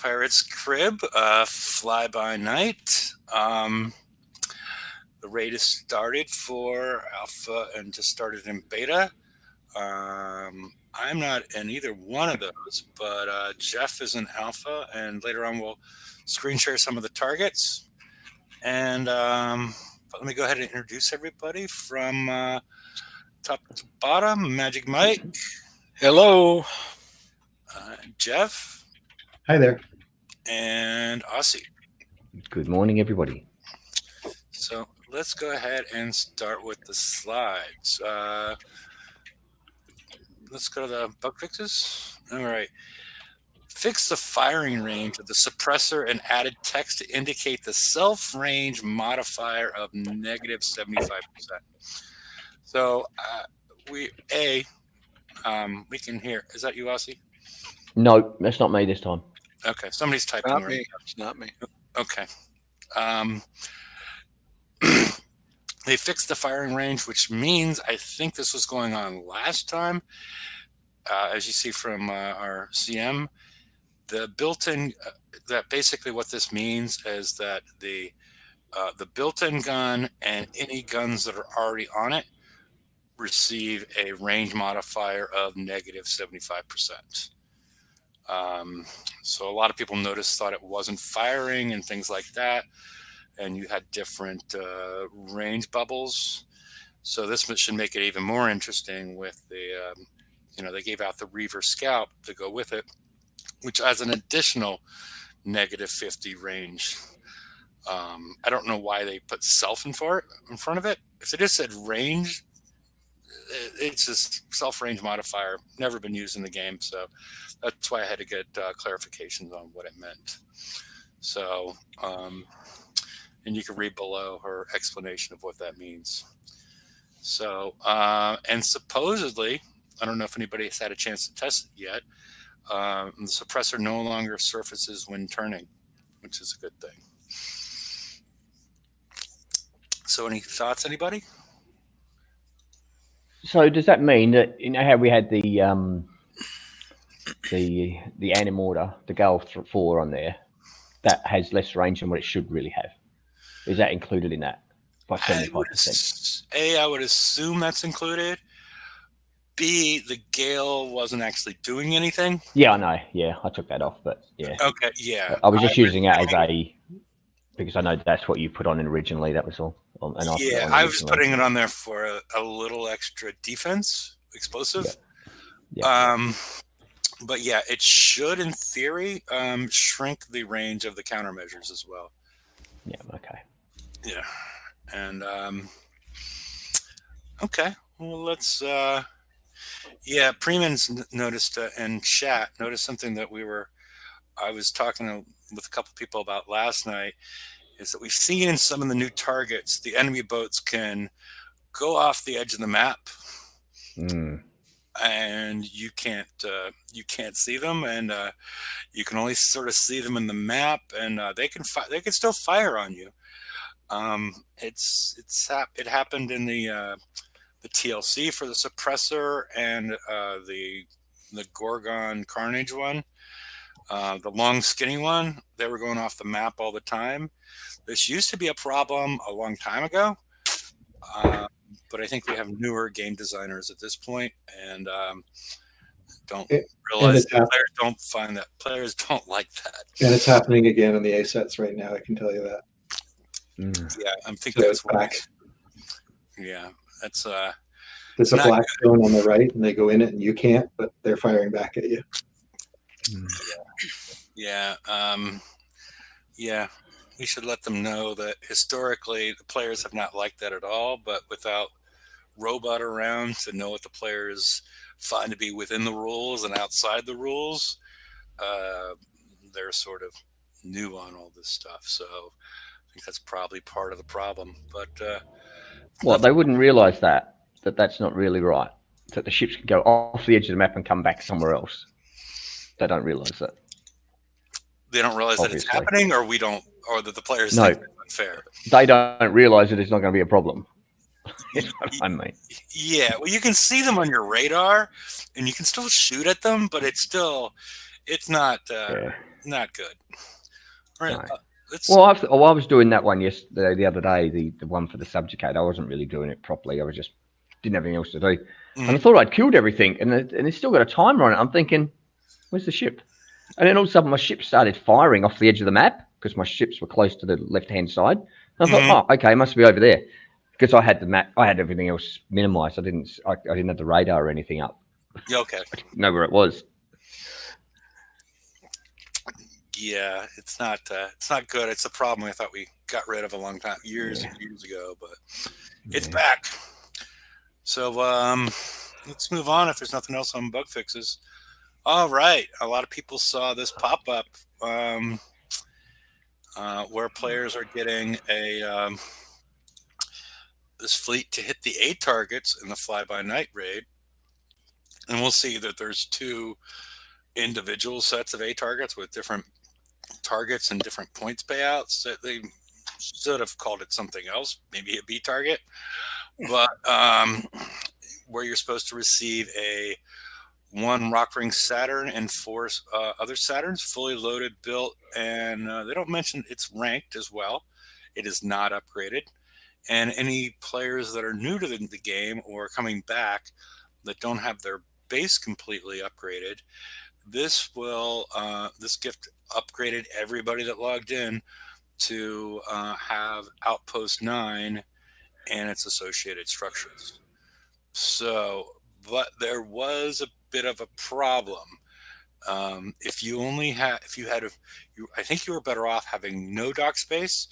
Pirates Crib, Fly By Night. The raid has started for Alpha and just started in Beta. I'm not in either one of those, but Jeff is in Alpha, and later on we'll screen share some of the targets. And but let me go ahead and introduce everybody from top to bottom. Magic Mike. Hello. Jeff. Hi there. And Aussie. Good morning, everybody. So let's go ahead and start with the slides. Let's go to the bug fixes. All right. Fix the firing range of the suppressor and added text to indicate the self-range modifier of negative 75%. So we can hear. Is that you, Aussie? No, that's not me this time. Okay, somebody's typing. Not me. It's not me. Okay. They fixed the firing range, which means I think this was going on last time. As you see from our CM, the built-in, that basically what this means is that the built-in gun and any guns that are already on it receive a range modifier of negative 75%. So a lot of people thought it wasn't firing and things like that. And you had different range bubbles. So this should make it even more interesting with the, they gave out the Reaver Scout to go with it, which has an additional negative 50 range. I don't know why they put self in front of it. If they just said range, it's just self-range modifier, never been used in the game. So that's why I had to get clarifications on what it meant. So, and you can read below her explanation of what that means. So, and supposedly, I don't know if anybody has had a chance to test it yet, the suppressor no longer surfaces when turning, which is a good thing. So any thoughts, anybody? So does that mean that, how we had the Animortar, the Gale 4 on there, that has less range than what it should really have? Is that included in that by 75%? I would assume that's included. B, the Gale wasn't actually doing anything. Yeah, I know. Yeah, I took that off, but yeah. Okay, yeah. I was just using that as because I know that's what you put on originally. That was all. I was putting it on there for a little extra defense, explosive. Yeah. But yeah, it should, in theory, shrink the range of the countermeasures as well. Yeah. Okay. Yeah, and okay. Well, let's. Preeman's noticed in chat. Noticed something that I was talking with a couple people about last night. Is that we've seen in some of the new targets, the enemy boats can go off the edge of the map, and you can't see them, and you can only sort of see them in the map, and they can still fire on you. It happened in the TLC for the suppressor and the Gorgon Carnage one, the long skinny one. They were going off the map all the time. This used to be a problem a long time ago, but I think we have newer game designers at this point, and don't realize that players don't find that. Players don't like that. And it's happening again in the A-sets right now, I can tell you that. Yeah, I'm thinking that's back. Yeah, that's there's a black zone on the right, and they go in it, and you can't, but they're firing back at you. Yeah. We should let them know that historically the players have not liked that at all, but without Robot around to know what the players find to be within the rules and outside the rules, they're sort of new on all this stuff. So I think that's probably part of the problem. But they wouldn't realize that's not really right. That the ships can go off the edge of the map and come back somewhere else. They don't realize that. They don't realize that it's happening, or that the players think it's unfair. They don't realize that it's not going to be a problem. That's what I mean. Yeah, well, you can see them on your radar, and you can still shoot at them, but it's still It's not Yeah. not good. All right, No. let's. Well, I was doing that one yesterday, the other day, the one for the Subjugate. I wasn't really doing it properly. I was just didn't have anything else to do, and I thought I'd killed everything, and it's still got a timer on it. I'm thinking, where's the ship? And then all of a sudden, my ship started firing off the edge of the map because my ships were close to the left-hand side. And I thought, oh, okay, it must be over there, because I had the map, I had everything else minimised. I didn't have the radar or anything up. Okay. I didn't know where it was. Yeah, it's not good. It's a problem I thought we got rid of a long time, years and years ago, but it's back. So let's move on if there's nothing else on bug fixes. All right, a lot of people saw this pop up where players are getting this fleet to hit the 8 targets in the fly-by-night raid, and we'll see that there's 2 individual sets of 8 targets with different targets and different points payouts. That they should have called it something else, maybe a B target, but where you're supposed to receive a 1 Rock Ring Saturn and 4 other Saturns, fully loaded, built, and they don't mention it's ranked as well. It is not upgraded. And any players that are new to the game or coming back that don't have their base completely upgraded, this gift upgraded everybody that logged in to have Outpost 9 and its associated structures. So, but there was a bit of a problem. If you I think you were better off having no dock space,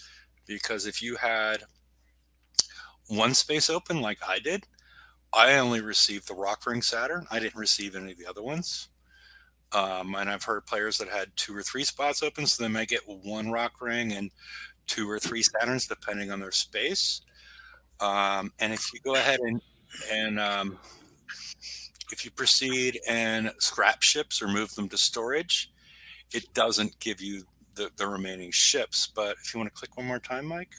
because if you had 1 space open like I did, I only received the Rock Ring Saturn. I didn't receive any of the other ones. And I've heard players that had 2 or 3 spots open, so they might get 1 Rock Ring and 2 or 3 Saturns depending on their space. And if you go ahead and if you proceed and scrap ships or move them to storage, it doesn't give you the remaining ships. But if you want to click one more time, Mike.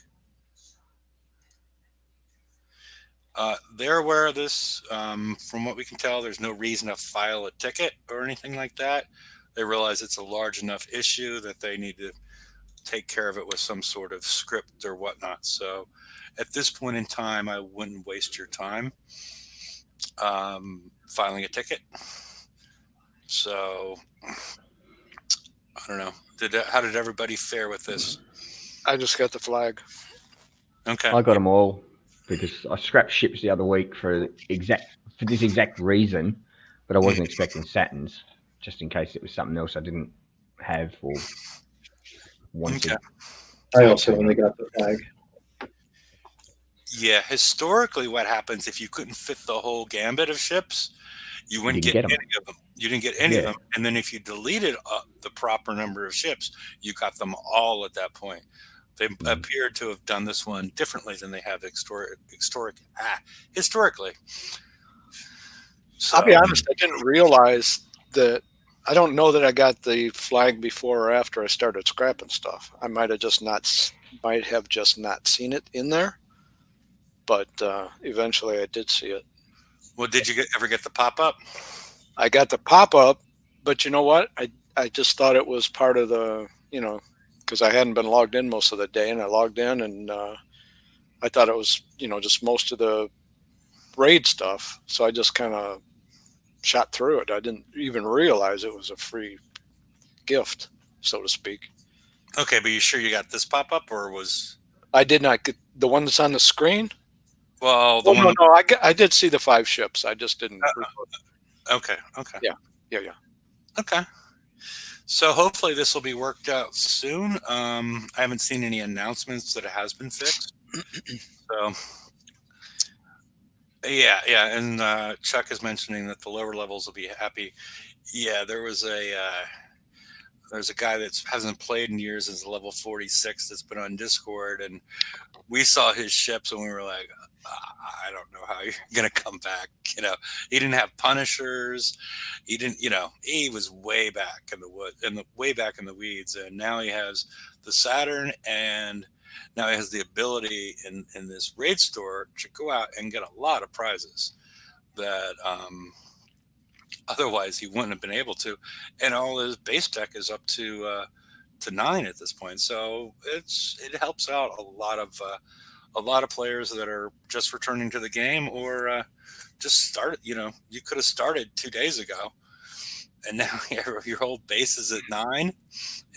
They're aware of this. From what we can tell, there's no reason to file a ticket or anything like that. They realize it's a large enough issue that they need to take care of it with some sort of script or whatnot. So at this point in time, I wouldn't waste your time filing a ticket. So I don't know. How did everybody fare with this? I just got the flag. Okay. I got them all because I scrapped ships the other week for this exact reason, but I wasn't expecting Saturns, just in case it was something else I didn't have or wanted. Okay. I also only got the flag. Yeah, historically, what happens if you couldn't fit the whole gambit of ships, you wouldn't didn't get get 'em. any of them. You didn't get any of Yeah. them, and then if you deleted the proper number of ships, you got them all at that point. They appear to have done this one differently than they have historically. So, I'll be honest, I didn't realize that. I don't know that I got the flag before or after I started scrapping stuff. I might have just not seen it in there, but eventually I did see it. well, did you ever get the pop up? I got the pop up, but you know what? I just thought it was part of the, because I hadn't been logged in most of the day, and I logged in, and I thought it was, just most of the raid stuff. So I just kind of shot through it. I didn't even realize it was a free gift, so to speak. Okay, but you sure you got this pop up, or was? I did not get the one that's on the screen. Well, the one. No, I did see the 5 ships. I just didn't. Okay. Yeah. Okay. So hopefully this will be worked out soon. I haven't seen any announcements that it has been fixed. So yeah, and Chuck is mentioning that the lower levels will be happy. Yeah, there's a guy that hasn't played in years, is level 46, that's been on Discord, and we saw his ships and we were like, I don't know how you're gonna come back. He didn't have Punishers. He didn't. He was way back in the wood, way back in the weeds, and now he has the Saturn, and now he has the ability in this raid store to go out and get a lot of prizes that Otherwise, he wouldn't have been able to. And all his base deck is up to 9 at this point. So it helps out a lot of players that are just returning to the game or just started. You could have started 2 days ago, and now your whole base is at 9,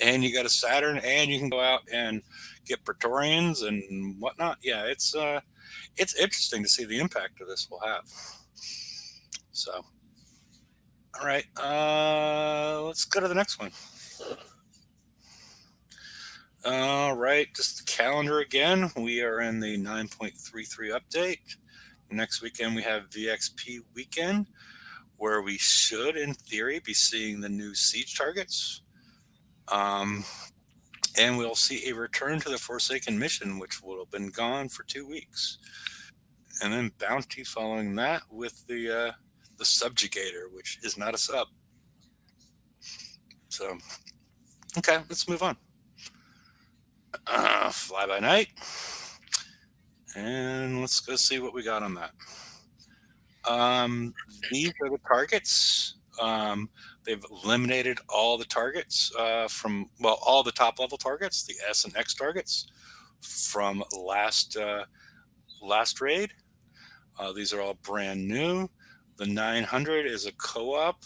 and you got a Saturn, and you can go out and get Praetorians and whatnot. Yeah, it's interesting to see the impact of this will have. So, all right, let's go to the next one. All right, just the calendar again. We are in the 9.33 update. Next weekend we have VXP weekend, where we should, in theory, be seeing the new siege targets. And we'll see a return to the Forsaken mission, which will have been gone for 2 weeks. And then Bounty following that with the Subjugator, which is not a sub. So, okay, let's move on. Fly by night. And let's go see what we got on that. These are the targets. They've eliminated all the targets all the top level targets, the S and X targets from last raid. These are all brand new. The 900 is a co-op.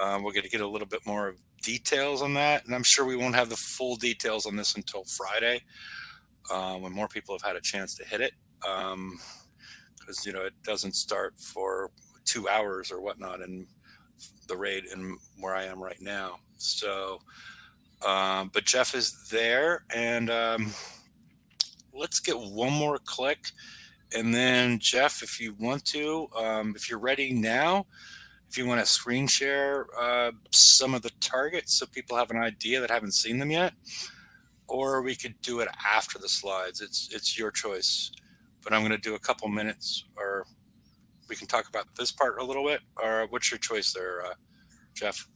We're going to get a little bit more details on that, and I'm sure we won't have the full details on this until Friday, when more people have had a chance to hit it, because it doesn't start for 2 hours or whatnot in the raid and where I am right now. So, but Jeff is there, and let's get one more click. And then, Jeff, if you want to, if you're ready now, if you want to screen share some of the targets so people have an idea that haven't seen them yet, or we could do it after the slides. It's your choice. But I'm going to do a couple minutes, or we can talk about this part a little bit. Or what's your choice there, Jeff?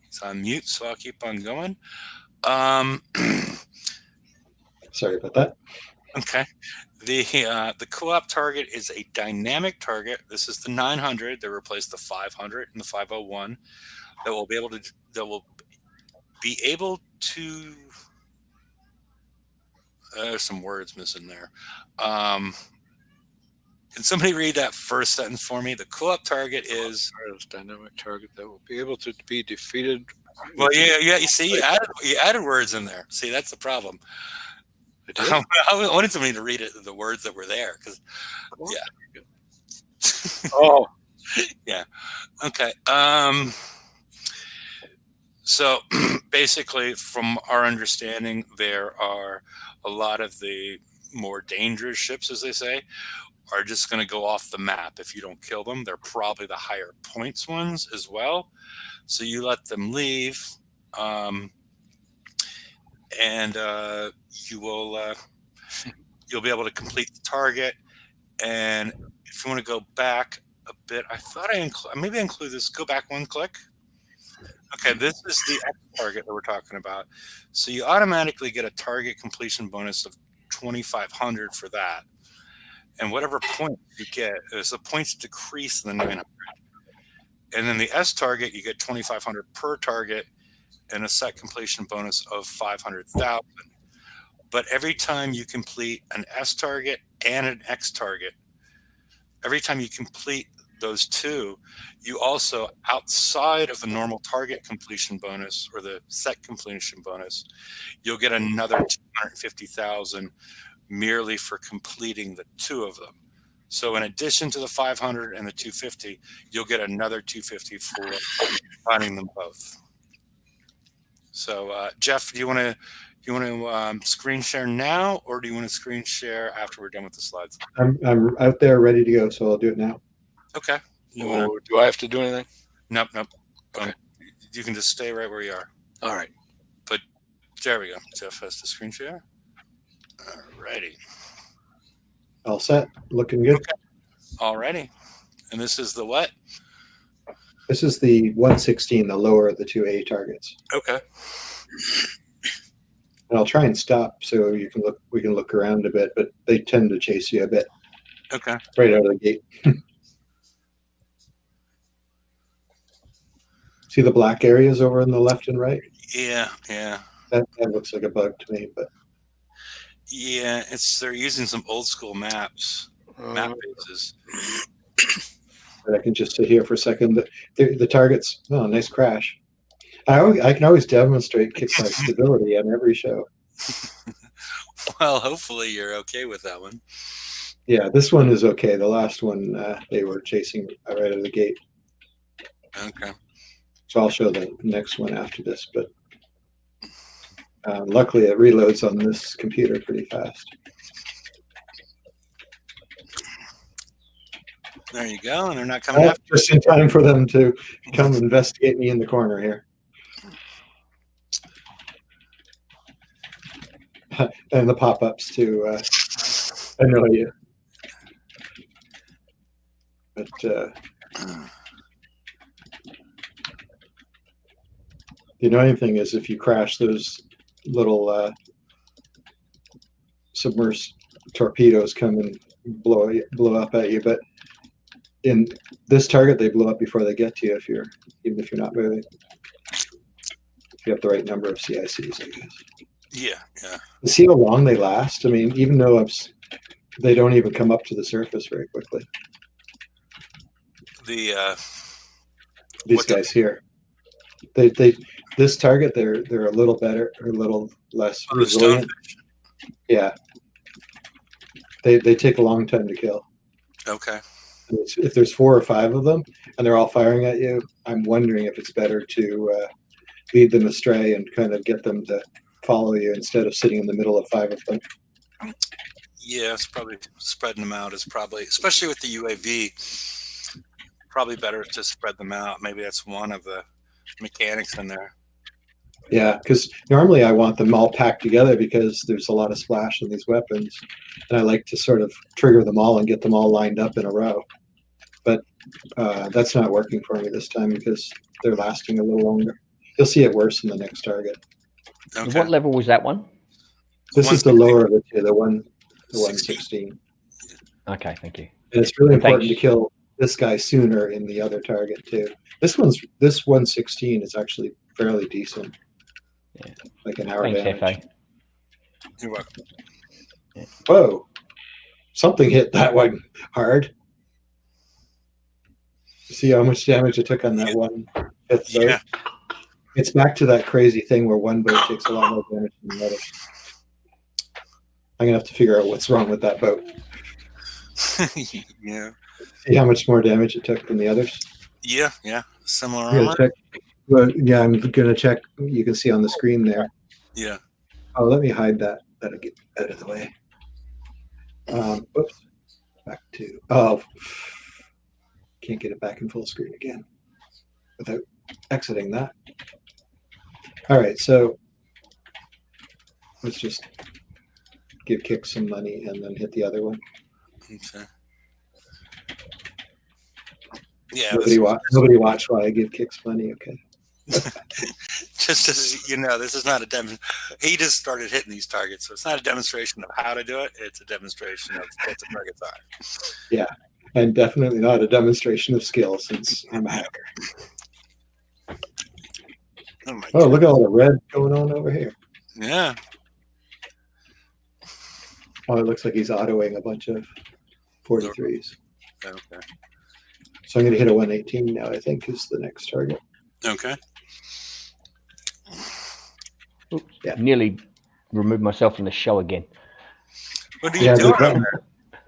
It's on mute, so I'll keep on going. Sorry about that. Okay. The co-op target is a dynamic target. This is the 900. They replaced the 500 and the 501. That will be able to. There's some words missing there. Can somebody read that first sentence for me? The co-op target is dynamic target that will be able to be defeated. Well, yeah. You see, you added words in there. See, that's the problem. I wanted somebody to read it, the words that were there, because yeah. Oh, yeah. Okay. So basically, from our understanding, there are a lot of the more dangerous ships, as they say, are just going to go off the map if you don't kill them. They're probably the higher points ones as well. So you let them leave, and you will you'll be able to complete the target. And if you want to go back a bit, I thought maybe I include this. Go back one click. Okay, this is the X target that we're talking about. So you automatically get a target completion bonus of 2,500 for that. And whatever point you get, there's the points decrease in the 900. And then the S target, you get 2,500 per target and a set completion bonus of 500,000. But every time you complete an S target and an X target, every time you complete those two, you also, outside of the normal target completion bonus or the set completion bonus, you'll get another 250,000 merely for completing the two of them. So in addition to the 500 and the 250, you'll get another 250 for finding them both. So Jeff, do you want to screen share now, or do you want to screen share after we're done with the slides? I'm out there ready to go, so I'll do it now. Okay. Do I have to do anything? Nope. Okay. You can just stay right where you are. All right. But there we go. Jeff has to screen share. All righty. All set. Looking good. Okay. All righty. And this is the what? This is the 116, the lower of the two A targets. Okay. And I'll try and stop so we can look around a bit, but they tend to chase you a bit Okay. right out of the gate. See the black areas over on the left and right? Yeah. That looks like a bug to me, but Yeah, they're using some old school maps, map bases. but I can just sit here for a second. The targets. Oh, nice crash. I can always demonstrate kick my stability on every show. Well, hopefully you're okay with that one. Yeah, this one is okay. The last one they were chasing right out of the gate. Okay. So I'll show the next one after this, but luckily it reloads on this computer pretty fast. There you go, and they're not coming after. Just in time for them to come investigate me in the corner here. And the pop-ups to annoy you. But the annoying thing is if you crash, those little submerged torpedoes come and blow up at you. But in this target, they blow up before they get to you even if you're not moving. If you have the right number of CICs, I guess. Yeah. See how long they last? I mean, even though they don't even come up to the surface very quickly. These guys here, this target, they're a little better, or a little less resilient. Yeah, they take a long time to kill. Okay. If there's 4 or 5 of them and they're all firing at you, I'm wondering if it's better to lead them astray and kind of get them to follow you instead of sitting in the middle of 5 of them. Yeah, it's probably spreading them out is probably, especially with the UAV, probably better to spread them out. Maybe that's one of the mechanics in there. Yeah, because normally I want them all packed together because there's a lot of splash in these weapons, and I like to sort of trigger them all and get them all lined up in a row. But that's not working for me this time because they're lasting a little longer. You'll see it worse in the next target. Okay. What level was that one? This is the lower of the two, the 116. Okay, thank you. And it's really important to kill this guy sooner in the other target too. This 116 is actually fairly decent. Yeah. Like an hour Thanks, damage. FA. You're welcome. Yeah. Whoa. Something hit that one hard. See how much damage it took on that 1/5 boat? Yeah. It's back to that crazy thing where one boat takes a lot more damage than the other. I'm going to have to figure out what's wrong with that boat. Yeah. See how much more damage it took than the others? Yeah. Similar I'm armor. well, yeah, I'm going to check. You can see on the screen there. Yeah. Oh, let me hide that. That'll get out of the way. Oops. Back to, can't get it back in full screen again without exiting that. All right, so let's just give Kick some money and then hit the other one. Okay. Yeah. Nobody watch while I give Kicks money. Okay. Just as you know, this is not a demonstration. He just started hitting these targets, so it's not a demonstration of how to do it. It's a demonstration of what the targets are. Yeah, and definitely not a demonstration of skill since I'm a hacker. Oh, look at all the red going on over here. Yeah. Oh, it looks like he's autoing a bunch of 43s. Okay. So I'm going to hit a 118 now, I think, is the next target. Okay. Oops, yeah. Nearly removed myself from the show again. What are you doing?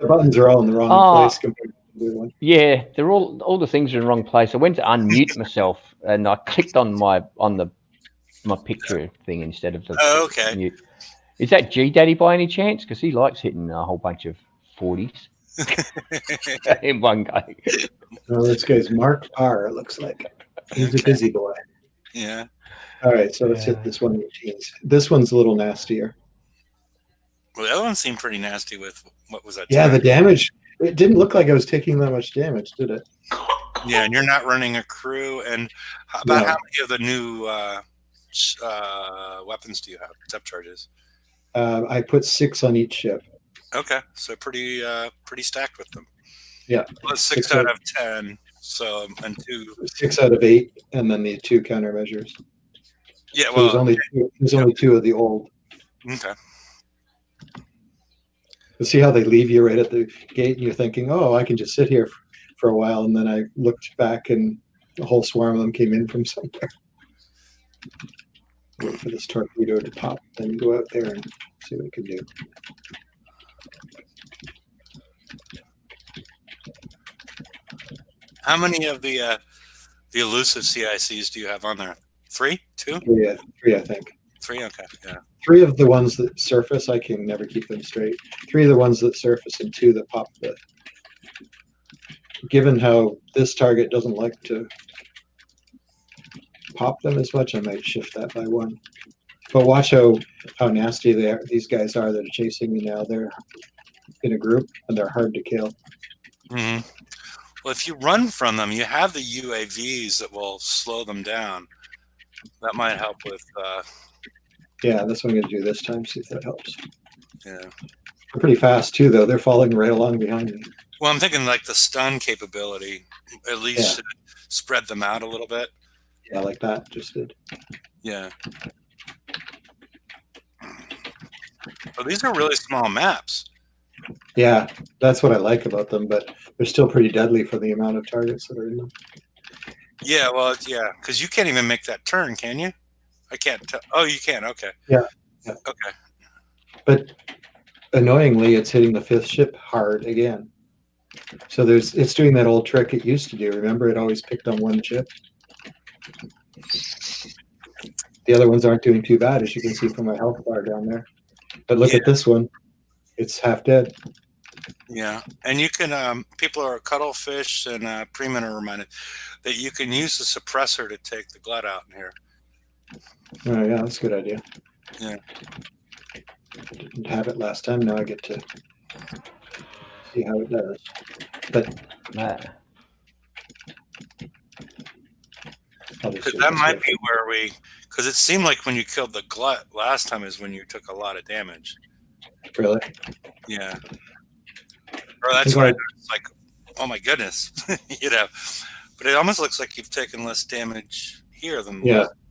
The buttons are all in the wrong place compared to the blue one. Yeah, they're all the things are in the wrong place. I went to unmute myself and I clicked on my picture thing instead of the okay. mute. Is that G Daddy by any chance? Because he likes hitting a whole bunch of 40s in one go. Oh, this guy's Mark R. It looks like he's a busy boy. Yeah. All right, so let's hit this 118. This one's a little nastier. Well, the other one seemed pretty nasty with what was that? Yeah, the damage. It didn't look like I was taking that much damage, did it? Yeah, and you're not running a crew. And how many of the new weapons do you have? Depth charges. I put 6 on each ship. Okay, so pretty stacked with them. Yeah, well, 6 out of 10 So and 2. 6 out of 8, and then the 2 countermeasures. Yeah, So there's well, only 2 of the old. okay. You see how they leave you right at the gate, and you're thinking, "Oh, I can just sit here for a while." And then I looked back, and a whole swarm of them came in from somewhere. Wait for this torpedo to pop, then go out there and see what it can do. How many of the elusive CICs do you have on there? 3, 2, 3, I think. 3. Okay, yeah. 3 of the ones that surface, I can never keep them straight. 3 of the ones that surface, and 2 that pop. But given how this target doesn't like to pop them as much, I might shift that by 1. But watch how nasty they are. These guys are that are chasing me now. They're in a group, and they're hard to kill. Mm-hmm. Well, if you run from them, you have the UAVs that will slow them down. That might help with. Yeah, that's what I'm going to do this time. See if that helps. Yeah. They're pretty fast too, though. They're following right along behind me. Well, I'm thinking like the stun capability at least should spread them out a little bit. Yeah, like that just did. Yeah. Well, these are really small maps. Yeah, that's what I like about them, but they're still pretty deadly for the amount of targets that are in them. Yeah, well, yeah, because you can't even make that turn, can you? I can't tell. Oh, you can. Okay. Yeah. Okay. But annoyingly, it's hitting the 5th ship hard again. So it's doing that old trick it used to do. Remember, it always picked on one ship. The other ones aren't doing too bad, as you can see from my health bar down there. But look at this one. It's half dead. Yeah, and you can. People are cuttlefish and Preman are reminded that you can use the suppressor to take the glut out in here. Oh yeah, that's a good idea. Yeah. I didn't have it last time. Now I get to see how it does. But that might be where because it seemed like when you killed the glut last time is when you took a lot of damage. Really? Yeah. Or that's why it's like, oh my goodness, But it almost looks like you've taken less damage here than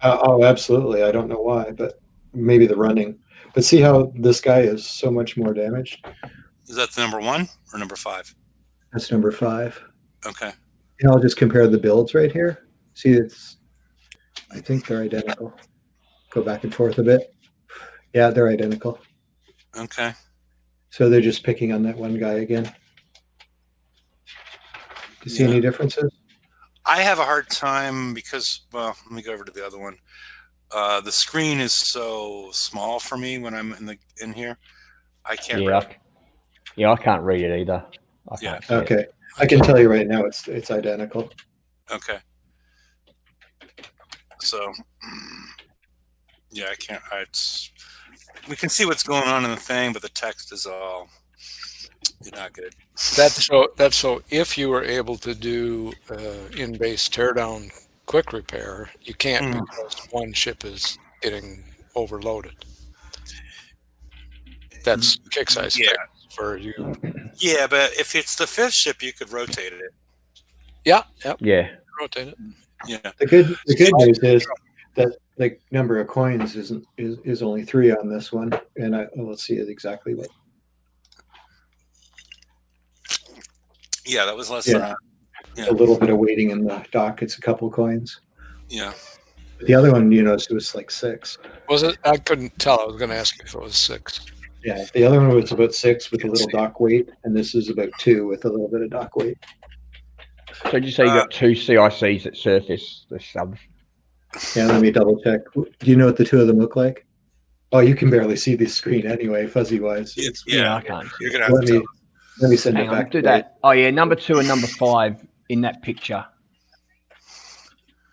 Oh, absolutely. I don't know why, but maybe the running. But see how this guy is so much more damaged. Is that the number 1 or number 5? That's number 5. Okay. And I'll just compare the builds right here. See, I think they're identical. Go back and forth a bit. Yeah, they're identical. Okay. So they're just picking on that one guy again. Do you see any differences? I have a hard time because, well, let me go over to the other one. The screen is so small for me when I'm in here. I can't. I can't read it either. Okay. I can tell you right now, it's identical. Okay. So, yeah, I can't. We can see what's going on in the thing, but the text is all not good. That's so if you were able to do in-base teardown quick repair, you can't because one ship is getting overloaded. That's kick size for you. Yeah, but if it's the 5th ship, you could rotate it. Yeah. Rotate it. Yeah. The good news is that the number of coins is only 3 on this one, and let's see exactly what. Yeah, that was less than that. A little bit of waiting in the dock. It's a couple coins. Yeah. The other one, you noticed, it was like 6. Was it? I couldn't tell. I was going to ask you if it was 6. Yeah, the other one was about 6 with a little dock weight, and this is about 2 with a little bit of dock weight. So did you say you got 2 CICs that surface the subs? Yeah, let me double check. Do you know what the 2 of them look like? Oh, you can barely see the screen anyway, fuzzy wise. Yeah, I can't. You're gonna have to let me send Hang it on, back. do that. Oh yeah, number 2 and number 5 in that picture.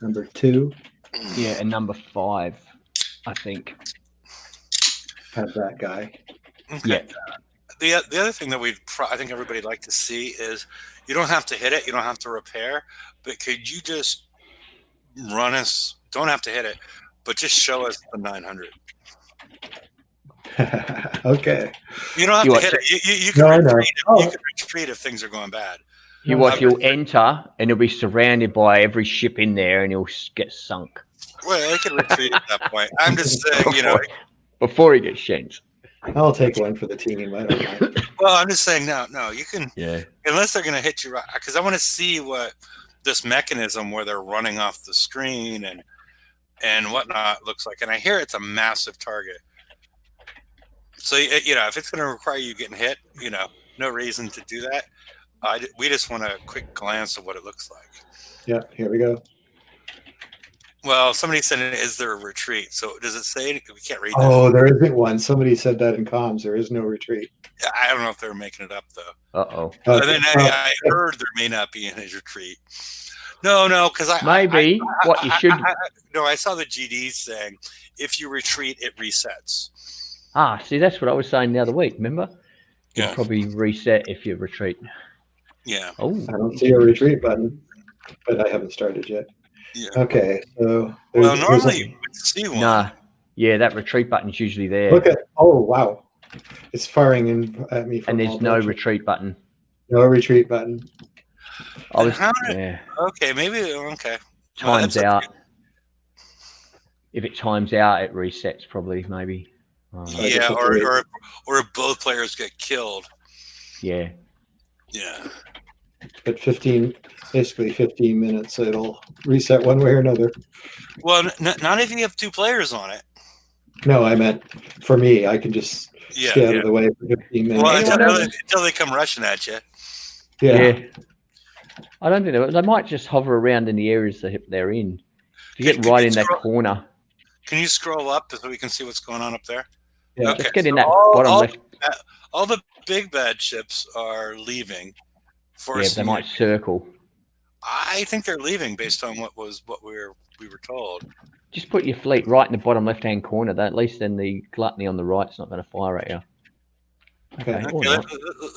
Number 2. Yeah, and number 5, I think. Have that guy. Okay. Yeah. The other thing that I think everybody'd like to see is you don't have to hit it, you don't have to repair, but could you just run us? Don't have to hit it, but just show us the 900. Okay. You don't have to hit it. You can retreat. You can retreat if things are going bad. You watch, you'll enter and you'll be surrounded by every ship in there and you'll get sunk. Well, they can retreat at that point. I'm just saying, Before he gets shanked. I'll take one for the team. I don't mind. well, I'm just saying, no, you can, Yeah. unless they're going to hit you right, because I want to see what this mechanism where they're running off the screen and whatnot looks like. And I hear it's a massive target. So, if it's going to require you getting hit, no reason to do that. We just want a quick glance of what it looks like. Yeah, here we go. Well, somebody said, is there a retreat? So does it say? We can't read that. Oh, there isn't one. Somebody said that in comms. There is no retreat. I don't know if they're making it up, though. Uh-oh. And then I heard there may not be any retreat. No, because Maybe what you should... I saw the GD saying, if you retreat, it resets. See, that's what I was saying the other week, remember? Yeah. You'll probably reset if you retreat. Yeah. Oh. I don't see a retreat button, but I haven't started yet. Yeah. Okay, so normally you would see one. Nah. Yeah, that retreat button's usually there. Look at wow, it's firing at me. And there's no retreat button. No retreat button. Yeah. Okay, maybe okay. Times out. If it times out, it resets probably maybe. Yeah, or if both players get killed. Yeah. Yeah. But basically 15 minutes, it'll reset one way or another. Well, not if you have two players on it. No, I meant for me, I can just stay out of the way for 15 minutes. Well, until they come rushing at you. Yeah. I don't think they might just hover around in the areas that they're in. If you get right in that corner. Can you scroll up so we can see what's going on up there? Yeah. Okay, just get in that bottom left. All the big bad ships are leaving. They might circle. I think they're leaving based on what we were told. Just put your fleet right in the bottom left-hand corner. At least then the gluttony on the right's not going to fire at you. Okay.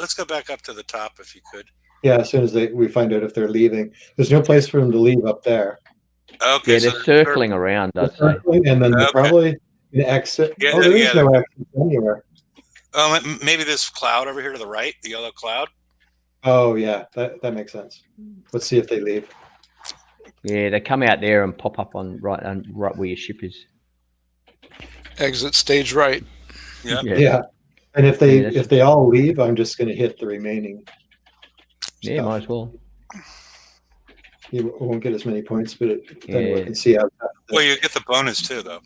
Let's go back up to the top if you could. Yeah, as soon as we find out if they're leaving. There's no place for them to leave up there. Okay. Yeah, they're circling around, I'd say. And then they're probably going to exit. Yeah, there is no exit anywhere. Maybe this cloud over here to the right, the yellow cloud. Oh, yeah, that makes sense. Let's see if they leave. Yeah, they come out there and pop up on right where your ship is. Exit stage right. Yeah. And if they all leave, I'm just going to hit the remaining. Yeah, might as well. You won't get as many points, but then we can see how tough. Well, you get the bonus too, though.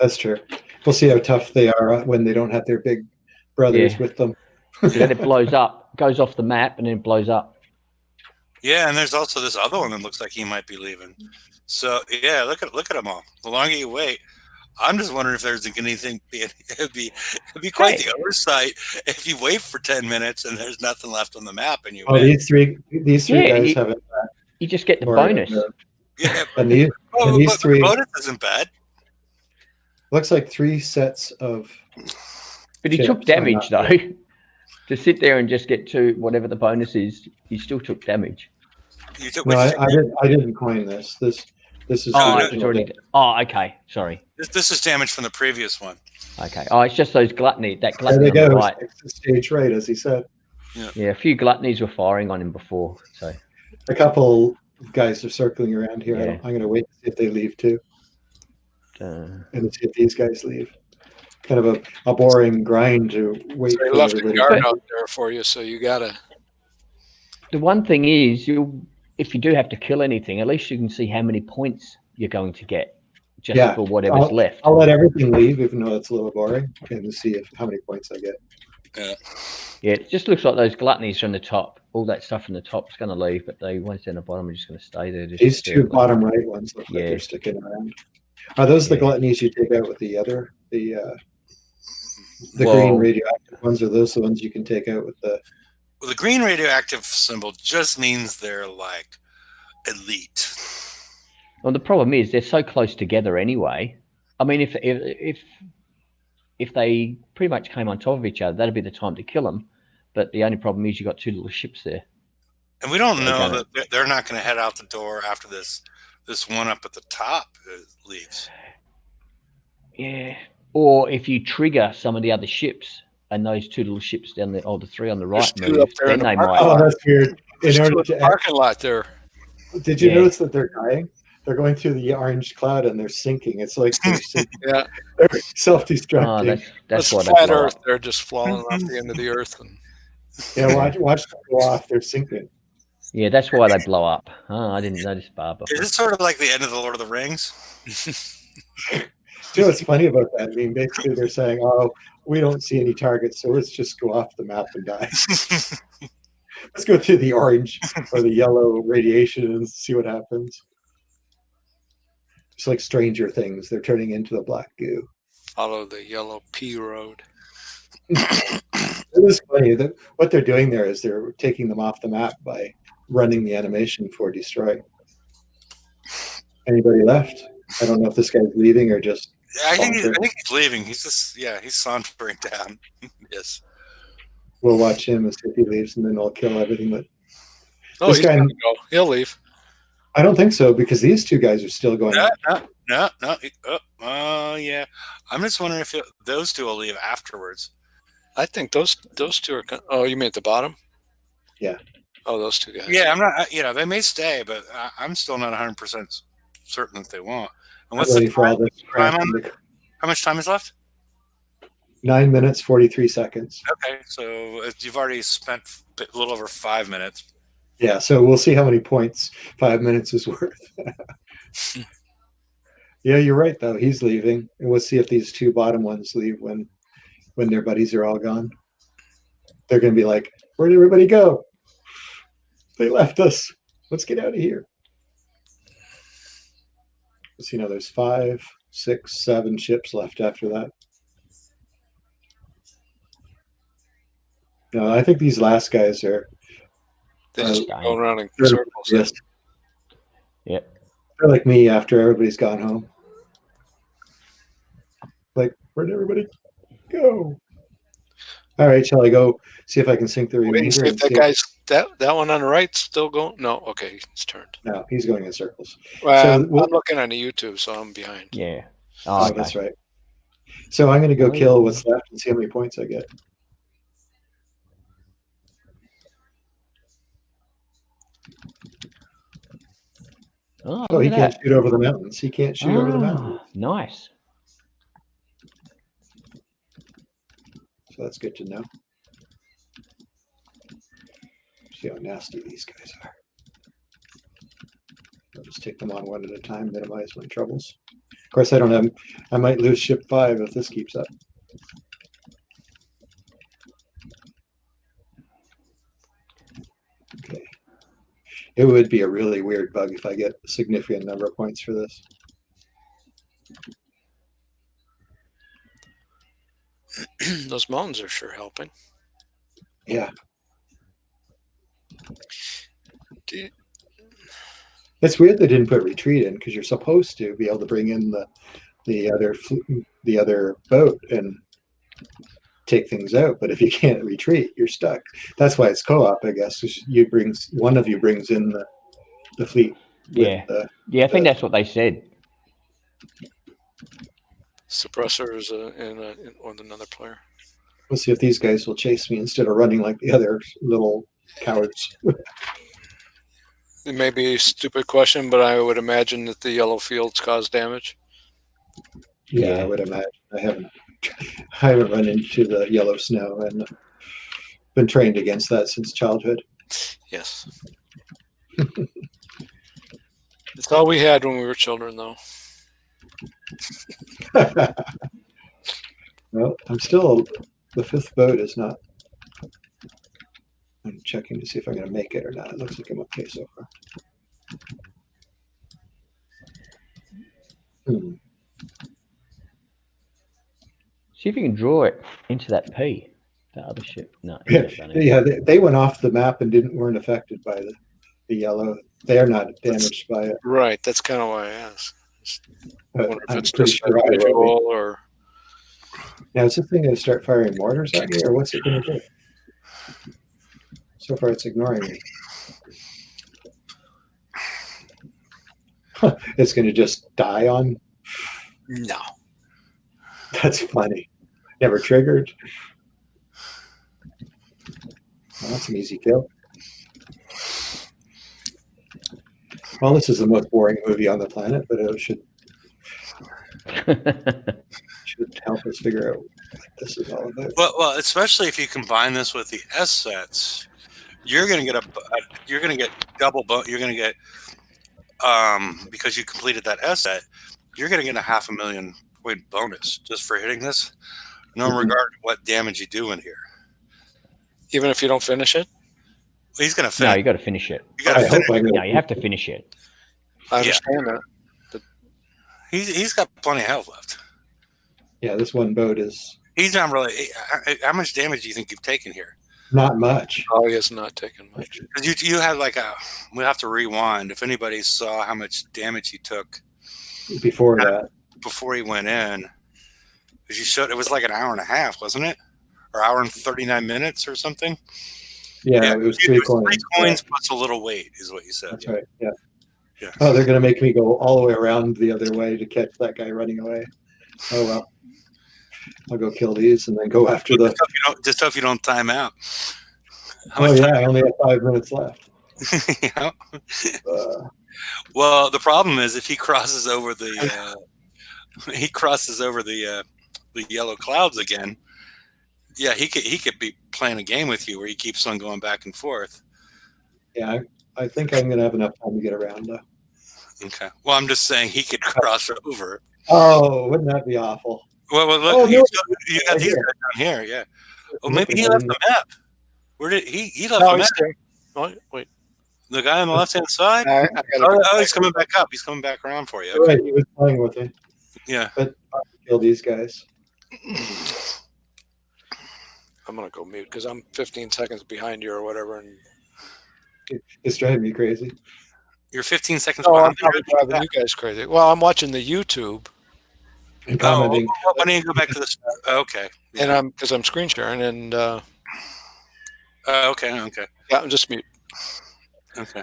That's true. We'll see how tough they are when they don't have their big brothers with them. Then it blows up, goes off the map, and then it blows up. Yeah, and there's also this other one that looks like he might be leaving. So yeah, look at them all. The longer you wait, I'm just wondering if there's anything. It'd be quite the oversight if you wait for 10 minutes and there's nothing left on the map and you. Oh, these three guys have it. You just get the bonus. Yeah, and these three. The bonus isn't bad. Looks like 3 sets of. But he took damage though. To sit there and just get to whatever the bonus is, he still took damage. I didn't coin this. This is. Okay. Sorry. This is damage from the previous one. Okay. Oh, it's just those gluttony. That gluttony. There they go. Right. Stage right, as he said. Yeah, a few gluttonies were firing on him before. So. A couple guys are circling around here. Yeah. I'm going to wait to see if they leave too. And see if these guys leave. Kind of a boring grind to wait. They left a guard out there for you, so you gotta. The one thing is, if you do have to kill anything, at least you can see how many points you're going to get, just for whatever's left. I'll let everything leave, even though it's a little boring, and see how many points I get. Yeah, it just looks like those gluttonies from the top. All that stuff from the top is going to leave, but the ones down the bottom are just going to stay there. These two bottom right ones look like they're sticking around. Are those the gluttonies you take out with the green radioactive ones? Are those the ones you can take out with the? Well, the green radioactive symbol just means they're like elite. Well, the problem is they're so close together anyway. I mean, if they pretty much came on top of each other, that'd be the time to kill them. But the only problem is you got 2 little ships there. And we don't know that they're not going to head out the door after this one up at the top leaves. Yeah. Or if you trigger some of the other ships and those 2 little ships down there, or the 3 on the right move, then they might. Oh, that's weird. in Still order in the to. parking lot there. Did you Yeah. notice that they're dying? They're going through the orange cloud and they're sinking. It's like they're sinking. Yeah, They're Oh, self-destructing. that's that's why they flat blow Earth. up. They're just falling off the end of the Earth. And Yeah, watch them go off. They're sinking. Yeah, that's why they blow up. Oh, I didn't notice bar before. Is it sort of like the end of the Lord of the Rings? Do you know what's funny about that? I mean, basically they're saying, "Oh, we don't see any targets, so let's just go off the map and die. Let's go through the orange or the yellow radiation and see what happens." It's like Stranger Things. They're turning into the black goo. follow the yellow P road. It is funny that what they're doing there is they're taking them off the map by running the animation for destroy. Anybody left? I don't know if this guy's leaving or just. I think he's leaving. He's just he's sauntering down. Yes. We'll watch him and see if he leaves, and then we'll kill everything. But Oh, This he's guy- gonna go. He'll leave. I don't think so because these two guys are still going. No. Yeah. I'm just wondering if those two will leave afterwards. I think those two are. Oh, you mean at the bottom? Yeah. Oh, those two guys. Yeah, I'm not. They may stay, but I'm still not 100% certain that they won't. And I'm what's ready the for all time? this crap. Time on- How much time is left? 9 minutes 43 seconds. Okay, so you've already spent a little over 5 minutes. Yeah, so we'll see how many points 5 minutes is worth. Yeah, you're right though. He's leaving, and we'll see if these two bottom ones leave when their buddies are all gone. They're going to be like, "Where'd everybody go? They left us. Let's get out of here." So, there's 5, 6, 7 ships left after that. No, I think these last guys are. They just Dying. go around in They're- circles. Yes, Yep. they're like me after everybody's gone home. Like, where'd everybody go? All right, shall I go see if I can sink the Wait and remainder? see if and that see- guy's that one on the right still going. No, okay, it's turned. No, he's going in circles. Well, we'll- I'm looking on the YouTube, so I'm behind. Yeah. Oh, Oh, that's okay. right. So I'm going to go Oh, kill yeah. what's left and see how many points I get. Oh, Oh, he look at can't that. shoot over the mountains. He can't shoot over the mountains. Ah, nice. So that's good to know. See how nasty these guys are. I'll just take them on one at a time, minimize my troubles. Of course, I might lose ship 5 if this keeps up. Okay. It would be a really weird bug if I get a significant number of points for this. Those mountains are sure helping. Yeah. Do- It's weird they didn't put retreat in because you're supposed to be able to bring in the other boat and take things out. But if you can't retreat, you're stuck. That's why it's co-op, I guess. 'Cause one of you brings in the fleet. with Yeah. the- Yeah, I think that's what they said. Suppressor is on another player. We'll see if these guys will chase me instead of running like the other little cowards. It may be a stupid question, but I would imagine that the yellow fields cause damage. Yeah, Yeah. I would imagine. I haven't run into the yellow snow and been trained against that since childhood. Yes. It's all we had when we were children, though. Well, the 5th boat is not. I'm checking to see if I'm going to make it or not. It looks like I'm okay so far. See if you can draw it into that P. That other ship. No. Yeah, it's not done it. yeah, they went off the map and weren't affected by the yellow. They are not damaged by it. Right. That's kind of why I asked. I But wonder if I'm it's pretty just sure they will be. visual or. Now, is this thing going to start firing mortars at me, or what's it going to do? So far, it's ignoring me. It's going to just die on. No. That's funny. Never triggered. Well, that's an easy kill. Well, this is the most boring movie on the planet, but it should help us figure out what this is all about. Well, especially if you combine this with the S sets, you're going to get double. You're going to get because you completed that S set, you're going to get a $500,000 point bonus just for hitting this, no regard to what damage you do in here. Even if you don't finish it? Well, he's going to No, finish. you got to finish it. You got to finish. No, you have to finish it. I understand that. He's got plenty of health left. Yeah, this one boat is He's not really. How much damage do you think you've taken here? not much. Oh, he has not taken much. Because you had like a. We have to rewind. If anybody saw how much damage he took Before that, before he went in, because you showed it was like an hour and a half, wasn't it? Or hour and 39 minutes or something. yeah, it was three coins. 3 coins plus a little weight is what you said. That's right. Yeah. Yeah. Oh, they're gonna make me go all the way around the other way to catch that guy running away. Oh well. I'll go kill these and then go after the. Just hope you don't time out. Oh yeah, I only have 5 minutes left. Yeah. Uh, Well, the problem is if he crosses over the yellow clouds again. Yeah, he could be playing a game with you where he keeps on going back and forth. yeah, I think I'm gonna have enough time to get around though. Okay. Well, I'm just saying he could cross over. Oh, wouldn't that be awful? Well, look, Oh, no. you got Right these here. guys down here. Yeah. Oh, maybe he left the map. Where did he left No, the map? he's there. Oh, wait. The guy on the left hand side. I gotta Oh, he's coming back up. He's coming back around for you. You're Okay. right, he was playing with me, Yeah. but I'll kill these guys. I'm gonna go mute because I'm 15 seconds behind you or whatever. And It's driving me crazy. You're 15 seconds oh, I'm behind. probably driving you guys crazy. Well, I'm watching the YouTube, And Oh, commenting. why don't you go back to this? Okay. and I'm screen sharing, and Okay. yeah, I'm just mute. Okay.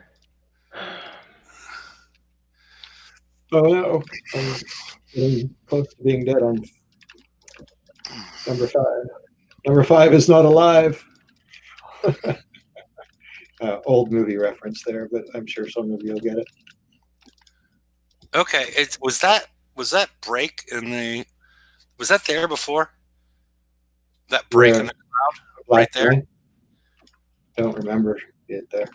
Oh no, I'm getting close to being dead on number 5. Number 5 is not alive. Old movie reference there, but I'm sure some of you will get it. Okay. Was that break in the? Was that there before? That break Where? in the Black there? line? Don't remember it there.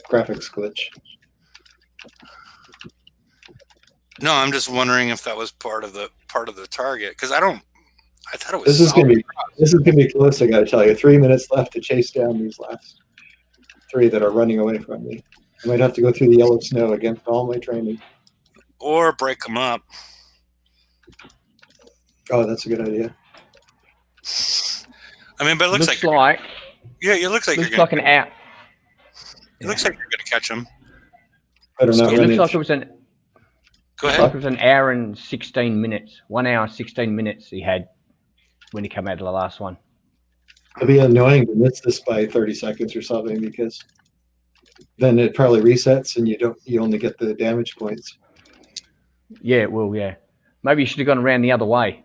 Graphics glitch. No, I'm just wondering if that was part of the target because I thought it was. This is solid. gonna be close. I gotta tell you, 3 minutes left to chase down these last 3 that are running away from me. I might have to go through the yellow snow against all my training. Or break them up. Oh, that's a good idea. I mean, but it looks like yeah, it looks like looks you're like gonna. an hour. It looks like you're gonna catch them. Better not It run looks like into. it was an Go Looks ahead. like it was an hour and 16 minutes. 1 hour, 16 minutes he had when he came out of the last one. It'd be annoying to miss this by 30 seconds or something because then it probably resets and you only get the damage points. Yeah, it will, yeah. Maybe you should have gone around the other way.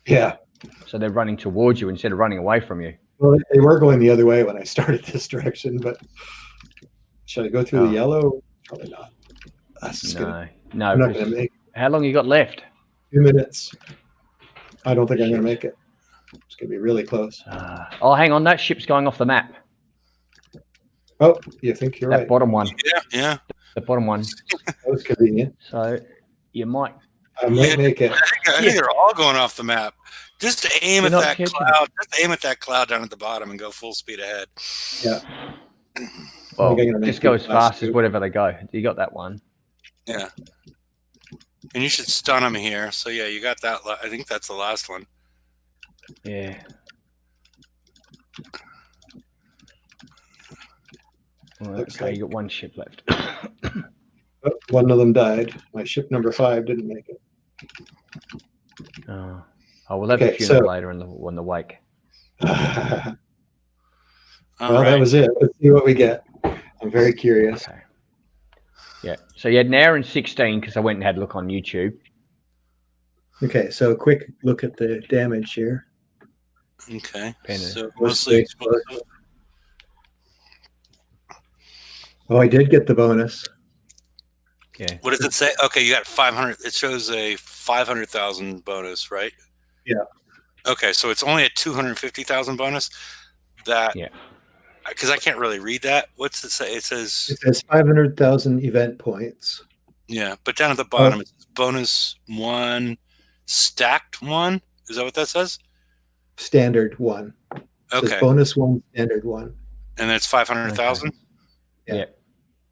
Yeah. So they're running towards you instead of running away from you. Well, they were going the other way when I started this direction, but should I go through the yellow? Probably not. That's just I'm not going to make How long you got left? 2 minutes. I don't think I'm going to make it. It's going to be really close. Oh, hang on. That ship's going off the map. Oh, you think you're That right. bottom one. Yeah. The bottom one. That was convenient. So you might. I might make it. I think they're all going off the map. Just aim at You're not that kidding. cloud. Just aim at that cloud down at the bottom and go full speed ahead. Yeah. Well, I'm gonna make just go it as last fast as two. whatever they go. You got that one. Yeah. And you should stun them here. So yeah, you got that. I think that's the last one. Yeah. Well, Looks okay, like- you got one ship left. Oh, one of them died. My ship number 5 didn't make it. Oh, we'll have Okay, a funeral so- later on the wake. All Well, right. that was it. Let's see what we get. I'm very curious. Okay. Yeah. So you had an hour and 16 because I went and had a look on YouTube. Okay, so a quick look at the damage here. Okay. Penny. So What's mostly the explosive? Oh, I did get the bonus. Yeah. What does it say? Okay, you got 500. It shows a 500,000 bonus, right? Yeah. Okay, so it's only a 250,000 bonus. That Yeah. because I can't really read that. What's it say? It It says says 500,000 event points. yeah, but down at the Oh, bottom it says bonus 1 stacked 1. Is that what that says? standard 1. It says Okay, bonus 1, standard 1. and that's 500,000. Yeah. Yeah.